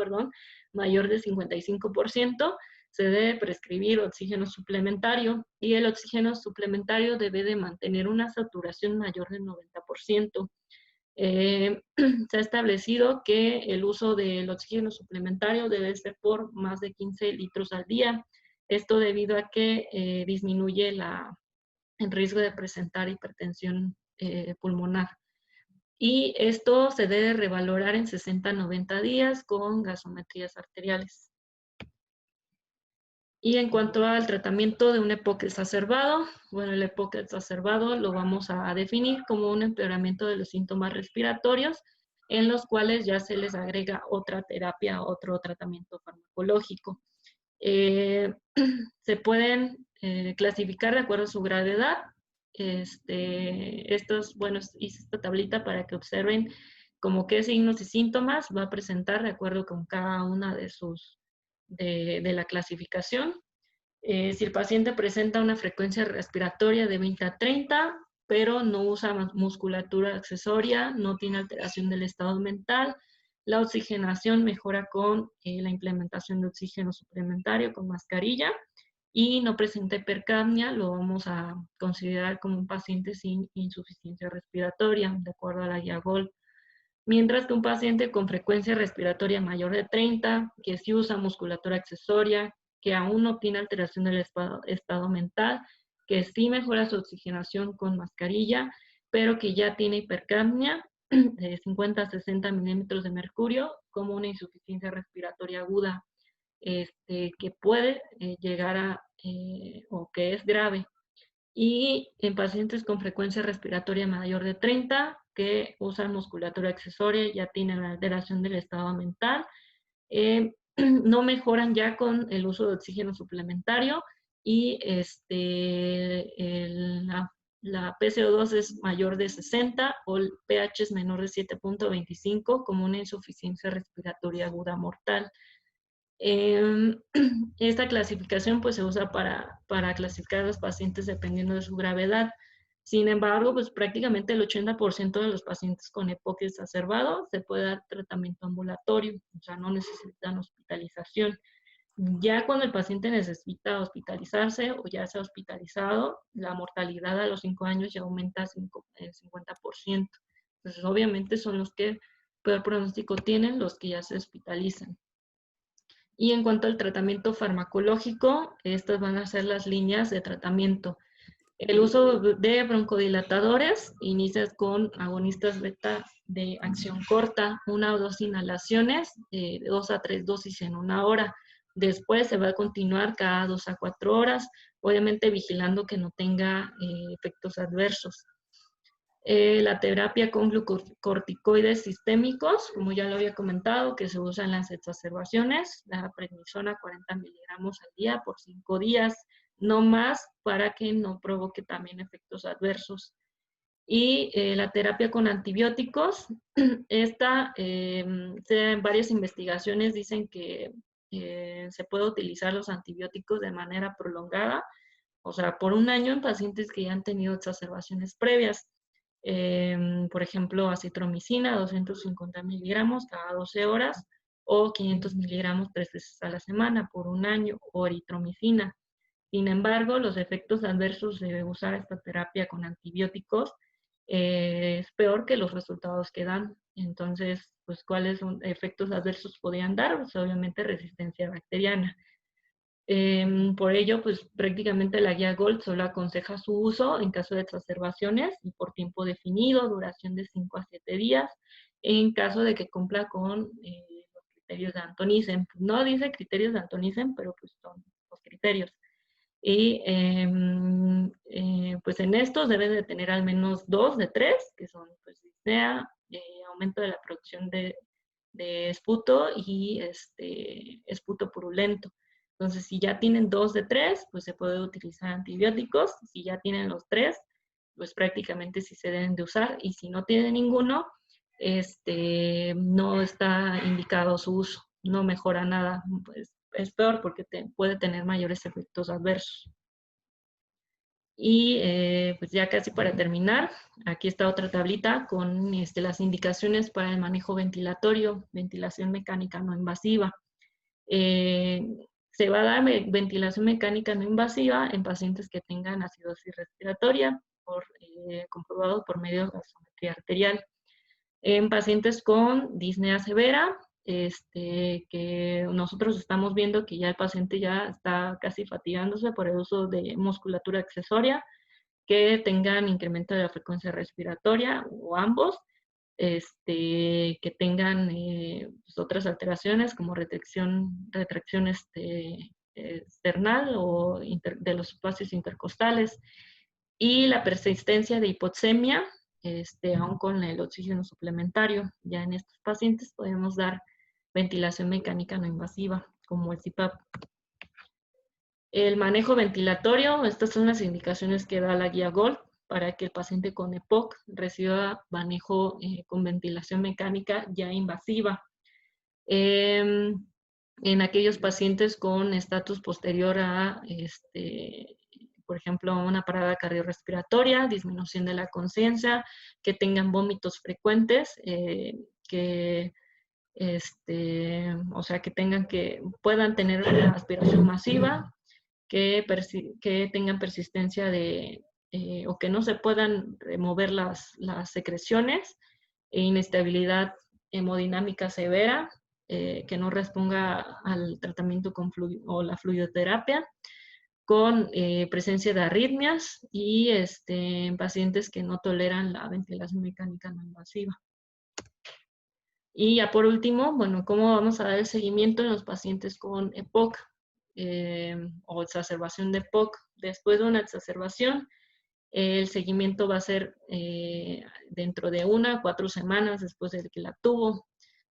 mayor de 55%, se debe prescribir oxígeno suplementario, y el oxígeno suplementario debe de mantener una saturación mayor del 90%. Se ha establecido que el uso del oxígeno suplementario debe ser por más de 15 litros al día. Esto debido a que disminuye el riesgo de presentar hipertensión pulmonar. Y esto se debe revalorar en 60 a 90 días con gasometrías arteriales. Y en cuanto al tratamiento de un EPOC exacerbado, bueno, el EPOC exacerbado lo vamos a definir como un empeoramiento de los síntomas respiratorios, en los cuales ya se les agrega otra terapia, otro tratamiento farmacológico. Se pueden clasificar de acuerdo a su gravedad. Bueno, hice esta tablita para que observen como qué signos y síntomas va a presentar de acuerdo con cada una de la clasificación. Si el paciente presenta una frecuencia respiratoria de 20 a 30, pero no usa musculatura accesoria, no tiene alteración del estado mental, la oxigenación mejora con la implementación de oxígeno suplementario con mascarilla, y no presenta hipercapnia, lo vamos a considerar como un paciente sin insuficiencia respiratoria, de acuerdo a la guía GOLD. Mientras que un paciente con frecuencia respiratoria mayor de 30, que sí usa musculatura accesoria, que aún no tiene alteración del estado mental, que sí mejora su oxigenación con mascarilla, pero que ya tiene hipercapnia de 50 a 60 milímetros de mercurio, como una insuficiencia respiratoria aguda, que puede llegar a, o que es grave. Y en pacientes con frecuencia respiratoria mayor de 30, que usan musculatura accesoria, ya tienen la alteración del estado mental, no mejoran ya con el uso de oxígeno suplementario y la PCO2 es mayor de 60 o el pH es menor de 7.25 como una insuficiencia respiratoria aguda mortal. Esta clasificación pues se usa para clasificar a los pacientes dependiendo de su gravedad. Sin embargo, pues prácticamente el 80% de los pacientes con EPOC exacerbado se puede dar tratamiento ambulatorio, o sea, no necesitan hospitalización. Ya cuando el paciente necesita hospitalizarse o ya se ha hospitalizado, la mortalidad a los 5 años ya aumenta el 50%. Entonces, obviamente son los que peor pronóstico tienen, los que ya se hospitalizan. Y en cuanto al tratamiento farmacológico, estas van a ser las líneas de tratamiento. El uso de broncodilatadores inicia con agonistas beta de acción corta, 1 o 2 inhalaciones, de 2 a 3 dosis en 1 hora. Después se va a continuar cada 2 a 4 horas, obviamente vigilando que no tenga efectos adversos. La terapia con glucocorticoides sistémicos, como ya lo había comentado, que se usa en las exacerbaciones, la prednisona 40 miligramos al día por 5 días, no más, para que no provoque también efectos adversos. Y la terapia con antibióticos, en varias investigaciones dicen que se puede utilizar los antibióticos de manera prolongada, o sea, por 1 año en pacientes que ya han tenido exacerbaciones previas. Por ejemplo, acitromicina, 250 miligramos cada 12 horas, o 500 miligramos 3 veces a la semana por 1 año, o eritromicina. Sin embargo, los efectos adversos de usar esta terapia con antibióticos es peor que los resultados que dan. Entonces, pues, ¿cuáles efectos adversos podrían dar? Pues, obviamente, resistencia bacteriana. Por ello, pues prácticamente la guía GOLD solo aconseja su uso en caso de exacerbaciones y por tiempo definido, duración de 5 a 7 días, en caso de que cumpla con los criterios de Antonisen. No dice criterios de Antonisen, pero pues son los criterios. Y pues en estos deben de tener al menos 2 de 3, que son pues disnea, aumento de la producción de esputo y esputo purulento. Entonces, si ya tienen 2 de 3, pues se puede utilizar antibióticos. Si ya tienen los 3, pues prácticamente sí se deben de usar. Y si no tienen ninguno, no está indicado su uso. No mejora nada. Pues es peor porque puede tener mayores efectos adversos. Y pues ya casi para terminar, aquí está otra tablita con las indicaciones para el manejo ventilatorio, ventilación mecánica no invasiva. Se va a dar ventilación mecánica no invasiva en pacientes que tengan acidosis respiratoria, comprobado por medio de gasometría arterial. En pacientes con disnea severa, que nosotros estamos viendo que ya el paciente ya está casi fatigándose por el uso de musculatura accesoria, que tengan incremento de la frecuencia respiratoria o ambos, que tengan pues otras alteraciones como retracción external o de los espacios intercostales, y la persistencia de hipoxemia, aún con el oxígeno suplementario. Ya en estos pacientes podemos dar ventilación mecánica no invasiva, como el CPAP. El manejo ventilatorio, estas son las indicaciones que da la guía GOLD para que el paciente con EPOC reciba manejo con ventilación mecánica ya invasiva. En aquellos pacientes con estatus posterior a, por ejemplo, una parada cardiorrespiratoria, disminución de la conciencia, que tengan vómitos frecuentes, o sea, puedan tener una aspiración masiva, que tengan persistencia o que no se puedan remover las secreciones, inestabilidad hemodinámica severa, que no responda al tratamiento con o la fluidoterapia, con presencia de arritmias y en pacientes que no toleran la ventilación mecánica no invasiva. Y ya por último, bueno, ¿cómo vamos a dar el seguimiento en los pacientes con EPOC o exacerbación de EPOC? Después de una exacerbación, el seguimiento va a ser dentro de 1 a 4 semanas después de que la tuvo.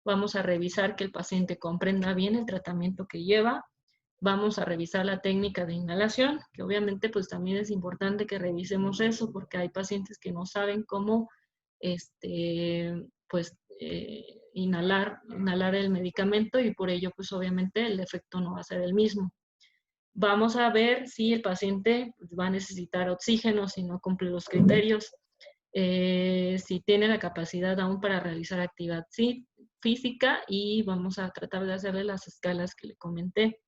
Vamos a revisar que el paciente comprenda bien el tratamiento que lleva. Vamos a revisar la técnica de inhalación, que obviamente pues también es importante que revisemos eso porque hay pacientes que no saben cómo inhalar el medicamento y por ello pues obviamente el efecto no va a ser el mismo. Vamos a ver si el paciente va a necesitar oxígeno, si no cumple los criterios, si tiene la capacidad aún para realizar actividad física y vamos a tratar de hacerle las escalas que le comenté.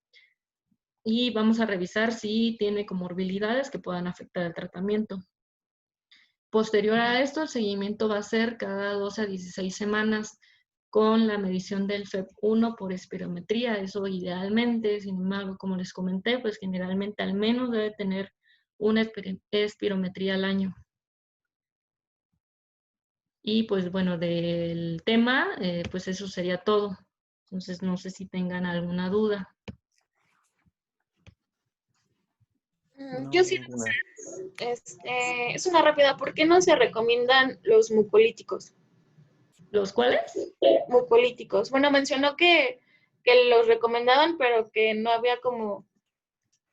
Y vamos a revisar si tiene comorbilidades que puedan afectar el tratamiento. Posterior a esto, el seguimiento va a ser cada 12 a 16 semanas con la medición del FEV1 por espirometría. Eso idealmente, sin embargo, como les comenté, pues generalmente al menos debe tener una espirometría al año. Y pues bueno, del tema, pues eso sería todo. Entonces no sé si tengan alguna duda. Yo sí, es una rápida. ¿Por qué no se recomiendan los mucolíticos? ¿Los cuáles? Mucolíticos. Bueno, mencionó que los recomendaban, pero que no había como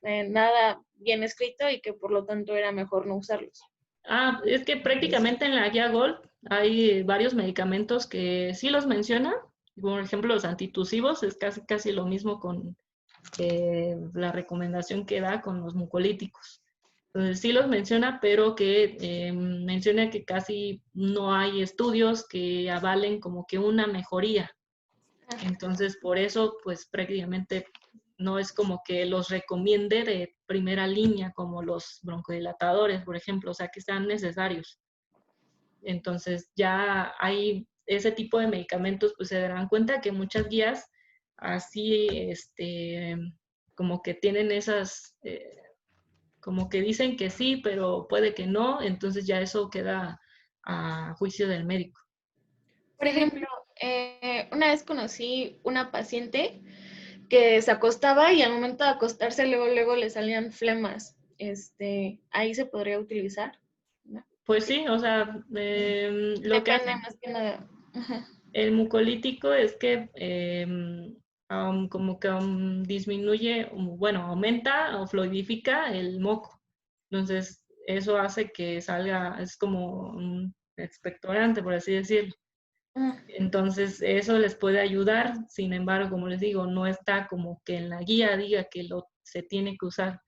nada bien escrito y que por lo tanto era mejor no usarlos. Ah, es que prácticamente en la guía Gold hay varios medicamentos que sí los menciona. Por ejemplo, los antitusivos es casi lo mismo con la recomendación que da con los mucolíticos. Entonces sí los menciona, pero que menciona que casi no hay estudios que avalen como que una mejoría. Entonces por eso pues prácticamente no es como que los recomiende de primera línea como los broncodilatadores, por ejemplo, o sea que sean necesarios. Entonces ya hay ese tipo de medicamentos, pues se darán cuenta que muchas guías así, como que tienen esas, como que dicen que sí, pero puede que no, entonces ya eso queda a juicio del médico. Por ejemplo, una vez conocí una paciente que se acostaba y al momento de acostarse luego le salían flemas. Ahí se podría utilizar, ¿no? Pues sí, o sea, lo que hace más que nada. el mucolítico es que como que disminuye, bueno, aumenta o fluidifica el moco. Entonces, eso hace que salga, es como un expectorante, por así decirlo. Entonces, eso les puede ayudar. Sin embargo, como les digo, no está como que en la guía diga que se tiene que usar,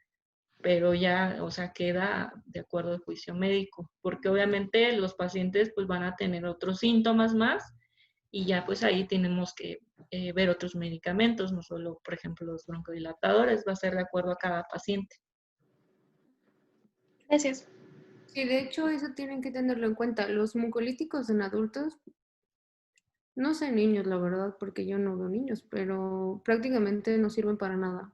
pero ya, o sea, queda de acuerdo al juicio médico, porque obviamente los pacientes pues van a tener otros síntomas más y ya pues ahí tenemos que ver otros medicamentos, no solo, por ejemplo, los broncodilatadores, va a ser de acuerdo a cada paciente. Gracias. Sí, de hecho, eso tienen que tenerlo en cuenta. Los mucolíticos en adultos, no sé en niños, la verdad, porque yo no veo niños, pero prácticamente no sirven para nada.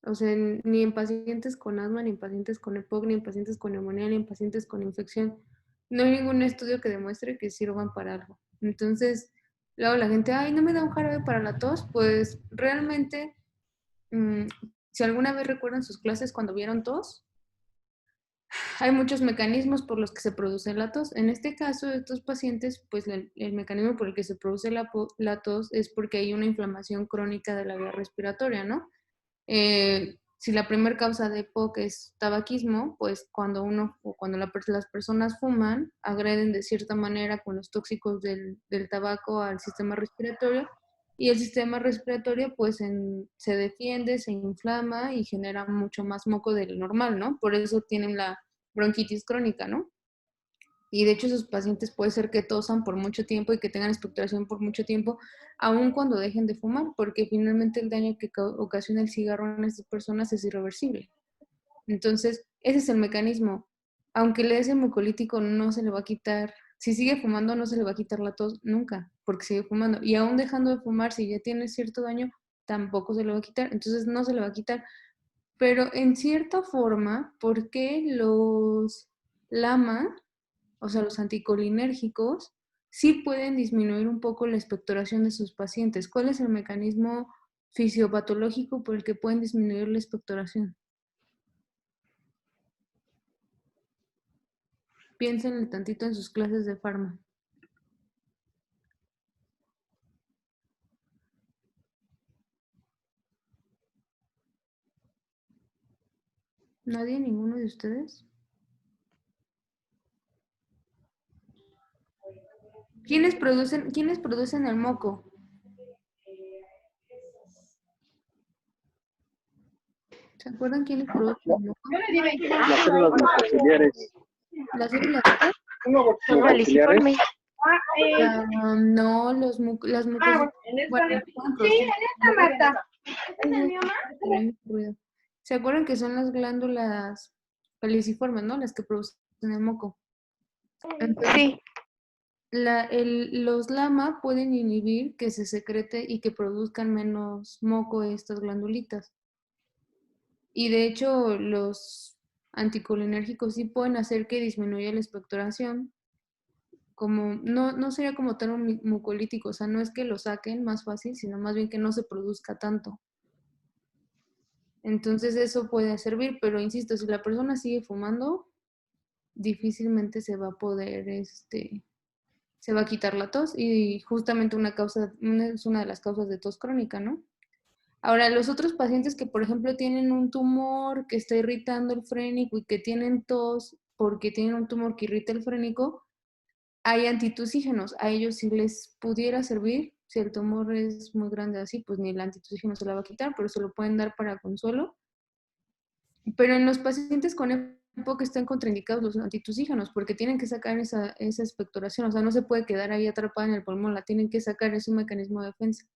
O sea, ni en pacientes con asma, ni en pacientes con EPOC, ni en pacientes con neumonía, ni en pacientes con infección. No hay ningún estudio que demuestre que sirvan para algo. Entonces, luego la gente, ay, ¿no me da un jarabe para la tos? Pues realmente, si alguna vez recuerdan sus clases cuando vieron tos, hay muchos mecanismos por los que se produce la tos. En este caso, estos pacientes, pues el mecanismo por el que se produce la tos es porque hay una inflamación crónica de la vía respiratoria, ¿no? Si la primera causa de EPOC es tabaquismo, pues cuando las personas fuman, agreden de cierta manera con los tóxicos del tabaco al sistema respiratorio y el sistema respiratorio pues se defiende, se inflama y genera mucho más moco del normal, ¿no? Por eso tienen la bronquitis crónica, ¿no? Y de hecho esos pacientes puede ser que tosan por mucho tiempo y que tengan expectoración por mucho tiempo, aun cuando dejen de fumar, porque finalmente el daño que ocasiona el cigarro en estas personas es irreversible. Entonces, ese es el mecanismo. Aunque le des el mucolítico, no se le va a quitar. Si sigue fumando, no se le va a quitar la tos nunca, porque sigue fumando. Y aún dejando de fumar, si ya tiene cierto daño, tampoco se le va a quitar. Entonces, no se le va a quitar. Pero en cierta forma, ¿por qué los LAMA, o sea, los anticolinérgicos, sí pueden disminuir un poco la expectoración de sus pacientes? ¿Cuál es el mecanismo fisiopatológico por el que pueden disminuir la expectoración? Piénsenle tantito en sus clases de farma. ¿Nadie? ¿Ninguno de ustedes? ¿Quiénes producen el moco? ¿Se acuerdan quiénes producen el moco? Las células mucociliares. ¿Las células qué? Mucociliares. No, las mucosas. Bueno, ¿se acuerdan que son las glándulas falciformes, ¿no? Las que producen el moco. Entonces, Sí. Los LAMA pueden inhibir que se secrete y que produzcan menos moco estas glandulitas. Y de hecho, los anticolinérgicos sí pueden hacer que disminuya la expectoración. Como, no sería como tal un mucolítico, o sea, no es que lo saquen más fácil, sino más bien que no se produzca tanto. Entonces eso puede servir, pero insisto, si la persona sigue fumando, difícilmente se va a poder, se va a quitar la tos, y justamente es una de las causas de tos crónica, ¿no? Ahora, los otros pacientes que, por ejemplo, tienen un tumor que está irritando el frénico y que tienen tos porque tienen un tumor que irrita el frénico, hay antitusígenos. A ellos sí les pudiera servir. Si el tumor es muy grande así, pues ni el antitusígeno se la va a quitar, pero se lo pueden dar para consuelo. Pero en los pacientes con EPOC están contraindicados los antitusígenos porque tienen que sacar esa expectoración. O sea, no se puede quedar ahí atrapada en el pulmón, la tienen que sacar, es un mecanismo de defensa.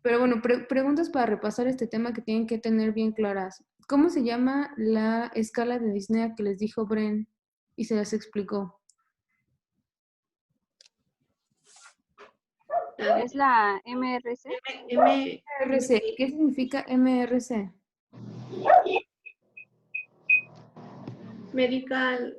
Pero bueno, preguntas para repasar este tema que tienen que tener bien claras. ¿Cómo se llama la escala de disnea que les dijo Bren y se las explicó? Es la MRC. MRC. ¿Qué significa MRC? Medical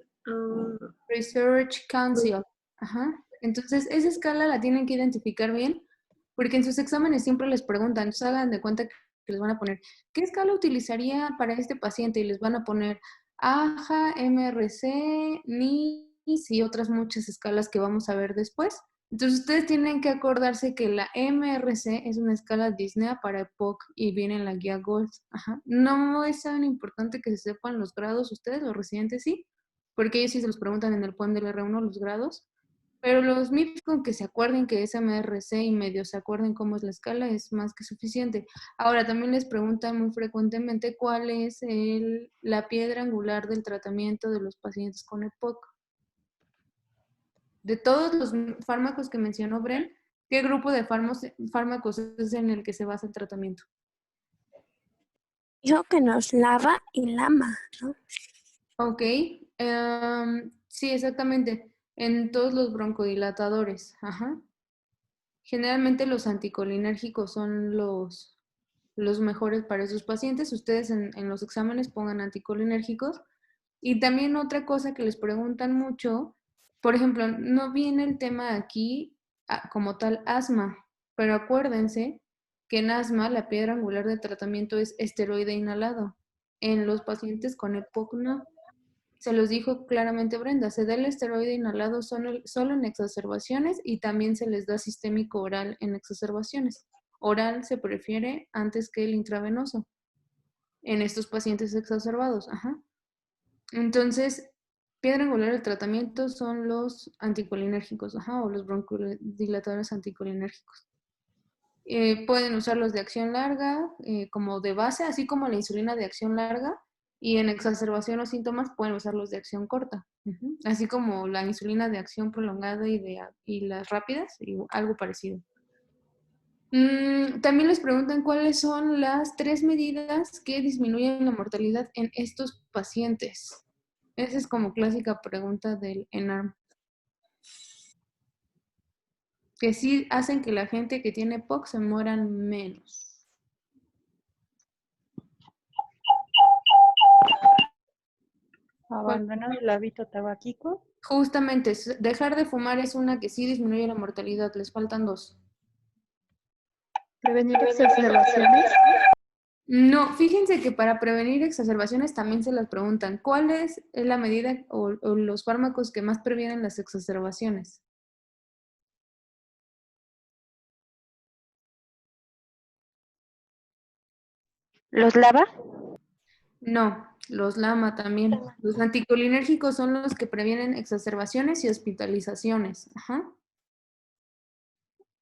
Research Council. Ajá. Entonces, esa escala la tienen que identificar bien, porque en sus exámenes siempre les preguntan, entonces hagan de cuenta que les van a poner, ¿qué escala utilizaría para este paciente? Y les van a poner AJA, MRC, NIS y otras muchas escalas que vamos a ver después. Entonces, ustedes tienen que acordarse que la MRC es una escala disnea para EPOC y viene en la guía GOLD. Ajá. No es tan importante que se sepan los grados ustedes, los residentes sí, porque ellos sí se los preguntan en el POEM del R1 los grados, pero los MIPS con que se acuerden que es MRC y medio se acuerden cómo es la escala es más que suficiente. Ahora, también les preguntan muy frecuentemente cuál es la piedra angular del tratamiento de los pacientes con EPOC. De todos los fármacos que mencionó Bren, ¿qué grupo de fármacos es en el que se basa el tratamiento? Dijo que nos lava y lama, ¿no? Ok, sí, exactamente. En todos los broncodilatadores. Ajá. Generalmente los anticolinérgicos son los mejores para esos pacientes. Ustedes en los exámenes pongan anticolinérgicos. Y también otra cosa que les preguntan mucho, por ejemplo, no viene el tema aquí como tal asma, pero acuérdense que en asma la piedra angular de tratamiento es esteroide inhalado. En los pacientes con EPOC no. Se los dijo claramente Brenda, se da el esteroide inhalado solo en exacerbaciones y también se les da sistémico oral en exacerbaciones. Oral se prefiere antes que el intravenoso en estos pacientes exacerbados. Ajá. Entonces, piedra angular del tratamiento son los anticolinérgicos, ajá, o los broncodilatadores anticolinérgicos. Pueden usarlos de acción larga como de base, así como la insulina de acción larga. Y en exacerbación o síntomas pueden usar los de acción corta, así como la insulina de acción prolongada y las rápidas, y algo parecido. También les preguntan cuáles son las 3 medidas que disminuyen la mortalidad en estos pacientes. Esa es como clásica pregunta del ENARM. Que sí hacen que la gente que tiene POC se mueran menos. Abandonar el hábito tabáquico. Justamente, dejar de fumar es una que sí disminuye la mortalidad. Les faltan 2. Prevenir exacerbaciones. No, fíjense que para prevenir exacerbaciones también se las preguntan. ¿Cuál es la medida o los fármacos que más previenen las exacerbaciones? ¿Los lava? No, los LAMA también. Los anticolinérgicos son los que previenen exacerbaciones y hospitalizaciones. Ajá.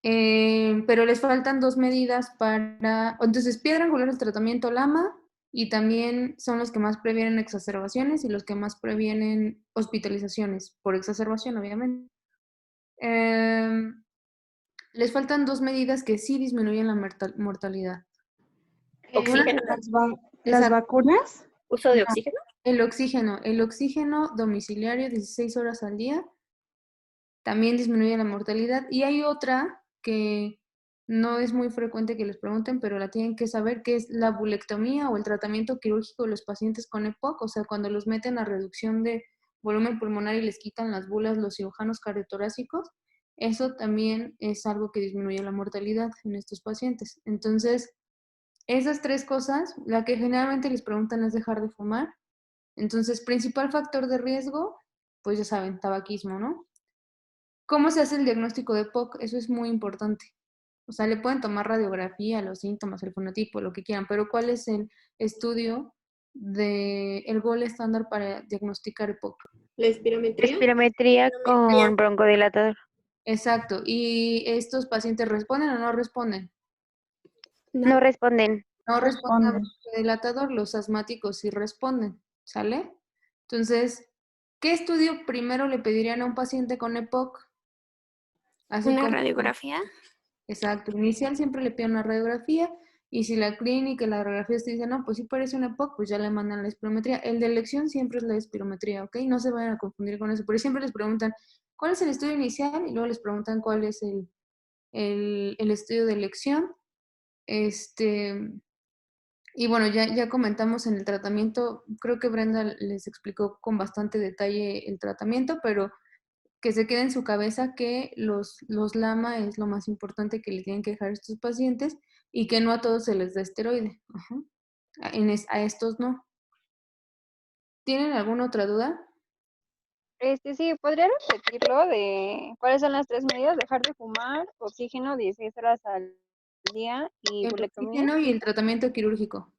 Pero les faltan 2 medidas para... Entonces, piedra angular es tratamiento LAMA y también son los que más previenen exacerbaciones y los que más previenen hospitalizaciones, por exacerbación, obviamente. Les faltan 2 medidas que sí disminuyen la mortalidad. ¿Oxígeno? ¿Las vacunas? ¿Uso de No, oxígeno? el oxígeno domiciliario 16 horas al día también disminuye la mortalidad. Y hay otra que no es muy frecuente que les pregunten, pero la tienen que saber, que es la bulectomía o el tratamiento quirúrgico de los pacientes con EPOC, o sea, cuando los meten a reducción de volumen pulmonar y les quitan las bulas los cirujanos cardiotorácicos. Eso también es algo que disminuye la mortalidad en estos pacientes. Entonces, esas 3 cosas, la que generalmente les preguntan es dejar de fumar. Entonces, principal factor de riesgo, pues ya saben, tabaquismo, ¿no? ¿Cómo se hace el diagnóstico de POC? Eso es muy importante. O sea, le pueden tomar radiografía, los síntomas, el fenotipo, lo que quieran, pero ¿cuál es el estudio el gol estándar para diagnosticar EPOC? ¿La espirometría? Espirometría con broncodilatador. Exacto. ¿Y estos pacientes responden o no responden? No responden. No responden al broncodilatador, los asmáticos sí responden, ¿sale? Entonces, ¿qué estudio primero le pedirían a un paciente con EPOC? Así ¿Una como, radiografía? exacto, inicial siempre le piden una radiografía y si la clínica y la radiografía te dicen, no, pues sí parece un EPOC, pues ya le mandan la espirometría. El de elección siempre es la espirometría, ¿ok? No se vayan a confundir con eso, porque siempre les preguntan, ¿cuál es el estudio inicial? Y luego les preguntan cuál es el estudio de elección. Y bueno, ya comentamos en el tratamiento, creo que Brenda les explicó con bastante detalle el tratamiento, pero que se quede en su cabeza que los LAMA es lo más importante que le tienen que dejar a estos pacientes y que no a todos se les da esteroide. Ajá. A estos no. ¿Tienen alguna otra duda? Sí, ¿podría repetirlo de cuáles son las 3 medidas? Dejar de fumar, oxígeno 16 horas al día y El bulectomía. oxígeno y el tratamiento quirúrgico.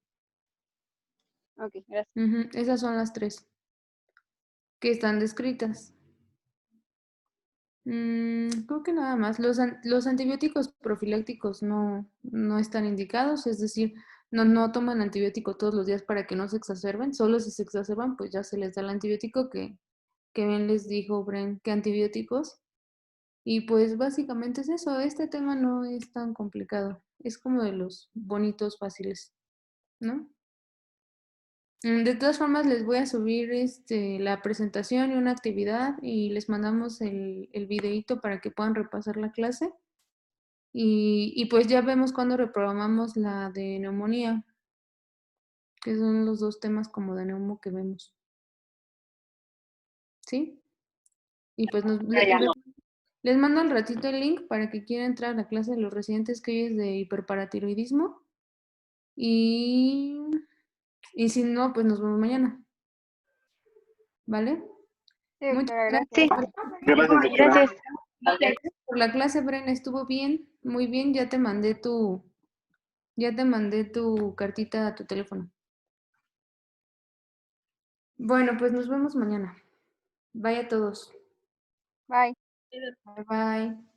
Ok, gracias. Esas son las 3 que están descritas. Creo que nada más. Los antibióticos profilácticos no están indicados, es decir, no toman antibiótico todos los días para que no se exacerben. Solo si se exacerban, pues ya se les da el antibiótico que bien les dijo Bren, que antibióticos. Y pues básicamente es eso. Este tema no es tan complicado. Es como de los bonitos fáciles, ¿no? De todas formas, les voy a subir la presentación y una actividad y les mandamos el videíto para que puedan repasar la clase. Y pues ya vemos cuando reprogramamos la de neumonía, que son los 2 temas como de neumo que vemos. ¿Sí? Y pues les mando al ratito el link para que quieran entrar a la clase de los residentes que hoy es de hiperparatiroidismo. Y si no, pues nos vemos mañana. ¿Vale? Sí, Muchas doctora, gracias. gracias. Gracias. Gracias por la clase, Bren. Estuvo bien, muy bien. Ya te mandé tu cartita a tu teléfono. Bueno, pues nos vemos mañana. Bye a todos. Bye. Bye bye.